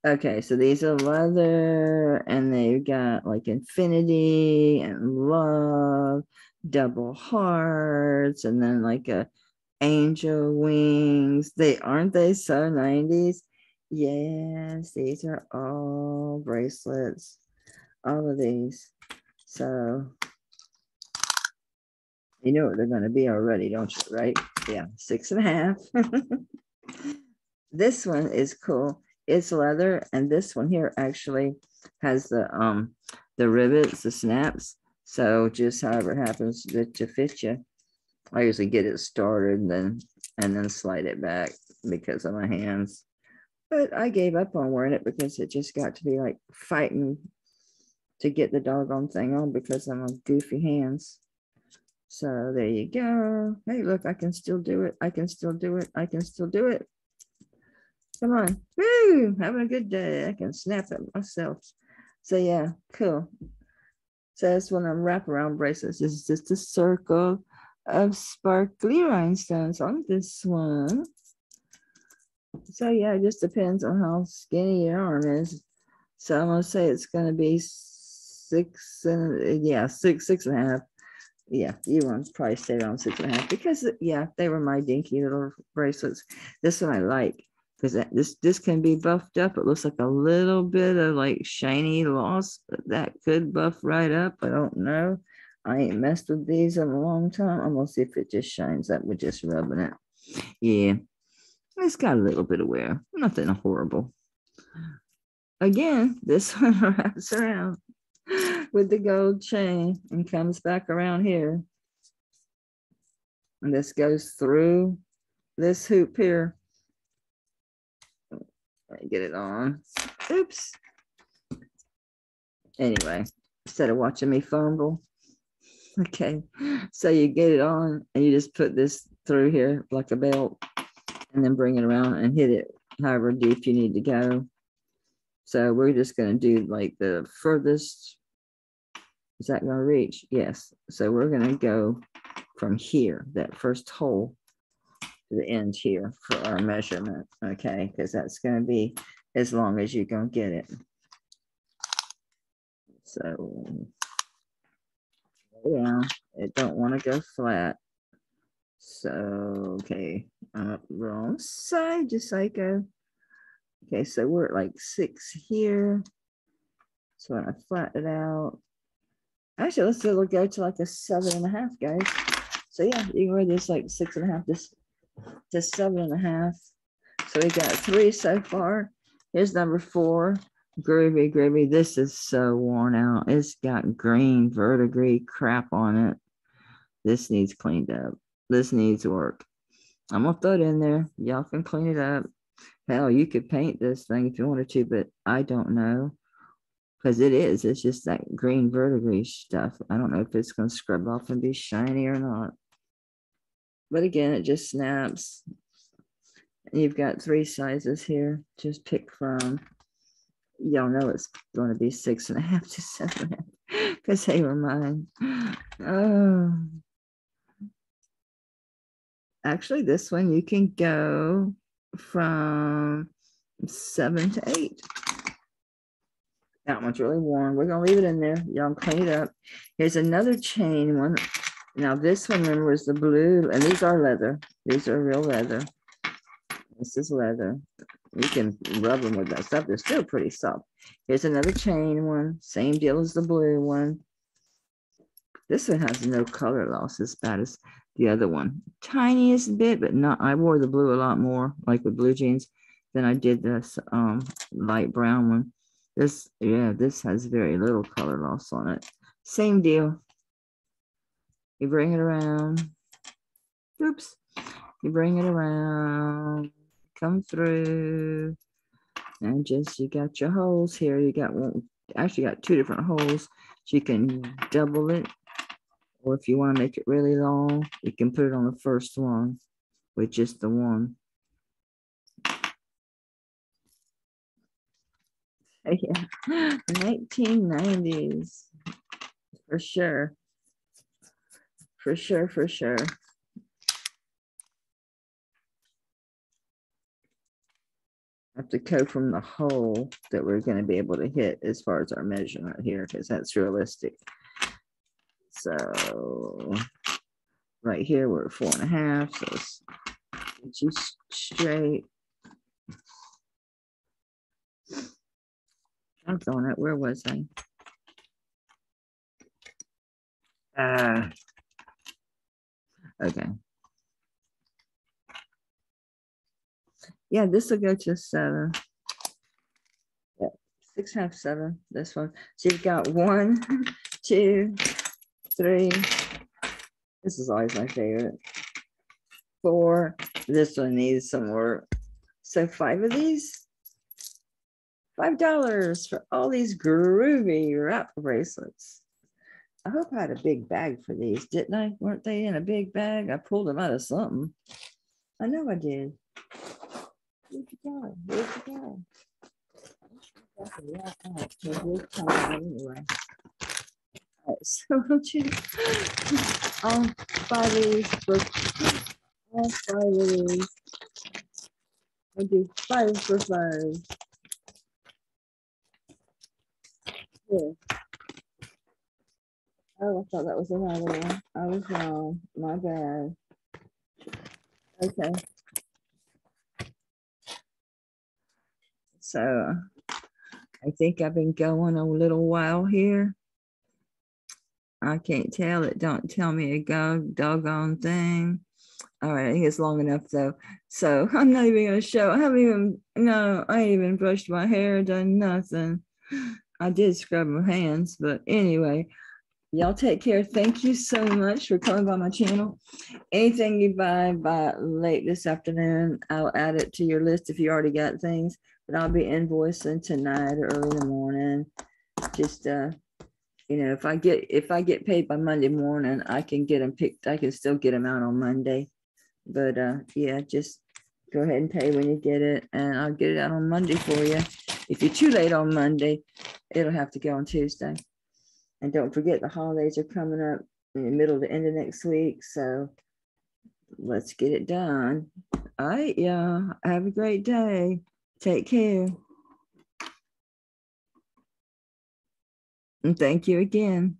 Okay, so these are leather, and they've got like infinity and love, double hearts, and then like a angel wings. Aren't they so 90s? Yes, these are all bracelets, all of these. So you know what they're going to be already, don't you? Right? Yeah, 6.5. This one is cool. It's leather, and this one here actually has the rivets, the snaps. So just however it happens to fit you. I usually get it started and then slide it back because of my hands. But I gave up on wearing it because it just got to be like fighting to get the doggone thing on because I'm on goofy hands. So there you go. Hey, look, I can still do it. I can still do it. I can still do it. Come on. Woo! Having a good day. I can snap it myself. So yeah, cool. So that's one of them wraparound bracelets. This is just a circle of sparkly rhinestones on this one. So yeah, it just depends on how skinny your arm is. So I'm gonna say it's gonna be 6.5. Yeah, you want to probably stay around 6.5 because yeah, they were my dinky little bracelets. This one I like because this can be buffed up. It looks like a little bit of like shiny loss, but that could buff right up. I don't know. I ain't messed with these in a long time. I'm gonna see if it just shines up with just rubbing it. Yeah. It's got a little bit of wear, nothing horrible. Again, this one wraps around with the gold chain and comes back around here. And this goes through this hoop here. Let me get it on. Oops. Anyway, instead of watching me fumble. Okay, so you get it on and you just put this through here like a belt and then bring it around and hit it however deep you need to go. So we're just going to do like the furthest. Is that going to reach? Yes. So we're going to go from here, that first hole, to the end here for our measurement. Okay, because that's going to be as long as you're going to get it. So down. It don't want to go flat. So, okay, I'm up the wrong side, just psycho. Okay, so we're at like 6 here. So when I flatten it out, actually, let's go to like a 7.5, guys. So yeah, you can read this like 6.5 to 7.5. So we got 3 so far. Here's number 4. Groovy. This is so worn out. It's got green verdigris crap on it. This needs cleaned up. This needs work. I'm gonna throw it in there. Y'all can clean it up. Hell, you could paint this thing if you wanted to, but I don't know. Because it's just that green verdigris stuff. I don't know if it's gonna scrub off and be shiny or not. But again, it just snaps. And you've got 3 sizes here. Just pick from. Y'all know it's going to be 6.5 to 7 because they were mine. Oh, actually, this one you can go from 7 to 8. That one's really worn. We're gonna leave it in there. Y'all clean it up. Here's another chain one. Now this one, remember, was the blue, and these are leather. These are real leather. This is leather. You can rub them with that stuff. They're still pretty soft. Here's another chain one. Same deal as the blue one. This one has no color loss as bad as the other one. Tiniest bit, but not. I wore the blue a lot more, like with blue jeans, than I did this light brown one. This has very little color loss on it. Same deal. You bring it around. Oops. You bring it around. Come through. And just, you got your holes here. You got one, actually got 2 different holes. So you can double it. Or if you want to make it really long, you can put it on the first one with just the one. Yeah, 1990s. For sure. For sure. I have to go from the hole that we're going to be able to hit as far as our measurement here, because that's realistic. So right here we're at 4.5. So let's get you straight. I'm throwing it. Where was I? Okay. Yeah, this will go to 7. Yeah, 6.5, 7. This one. So you've got 1, 2, 3. This is always my favorite. 4. This one needs some work. So 5 of these. $5 for all these groovy wrap bracelets. I hope I had a big bag for these, didn't I? Weren't they in a big bag? I pulled them out of something. I know I did. Where'd you go? Where'd you go? Anyway. All right, so we'll do all 5 of these for all 5 of these. We'll do 5 for 5. Yeah. Oh, I thought that was another one. I was wrong. My bad. Okay. So I think I've been going a little while here. I can't tell. It don't tell me a doggone thing. All right, I think it's long enough though. So I'm not even gonna show. I haven't even I ain't even brushed my hair, done nothing. I did scrub my hands, but anyway, y'all take care. Thank you so much for coming by my channel. Anything you buy by late this afternoon, I'll add it to your list if you already got things. But I'll be invoicing tonight or early in the morning. Just if I get paid by Monday morning, I can get them picked. I can still get them out on Monday. But yeah, just go ahead and pay when you get it, and I'll get it out on Monday for you. If you're too late on Monday, it'll have to go on Tuesday. And don't forget, the holidays are coming up in the middle to end of next week. So let's get it done. All right, y'all. Have a great day. Take care. And thank you again.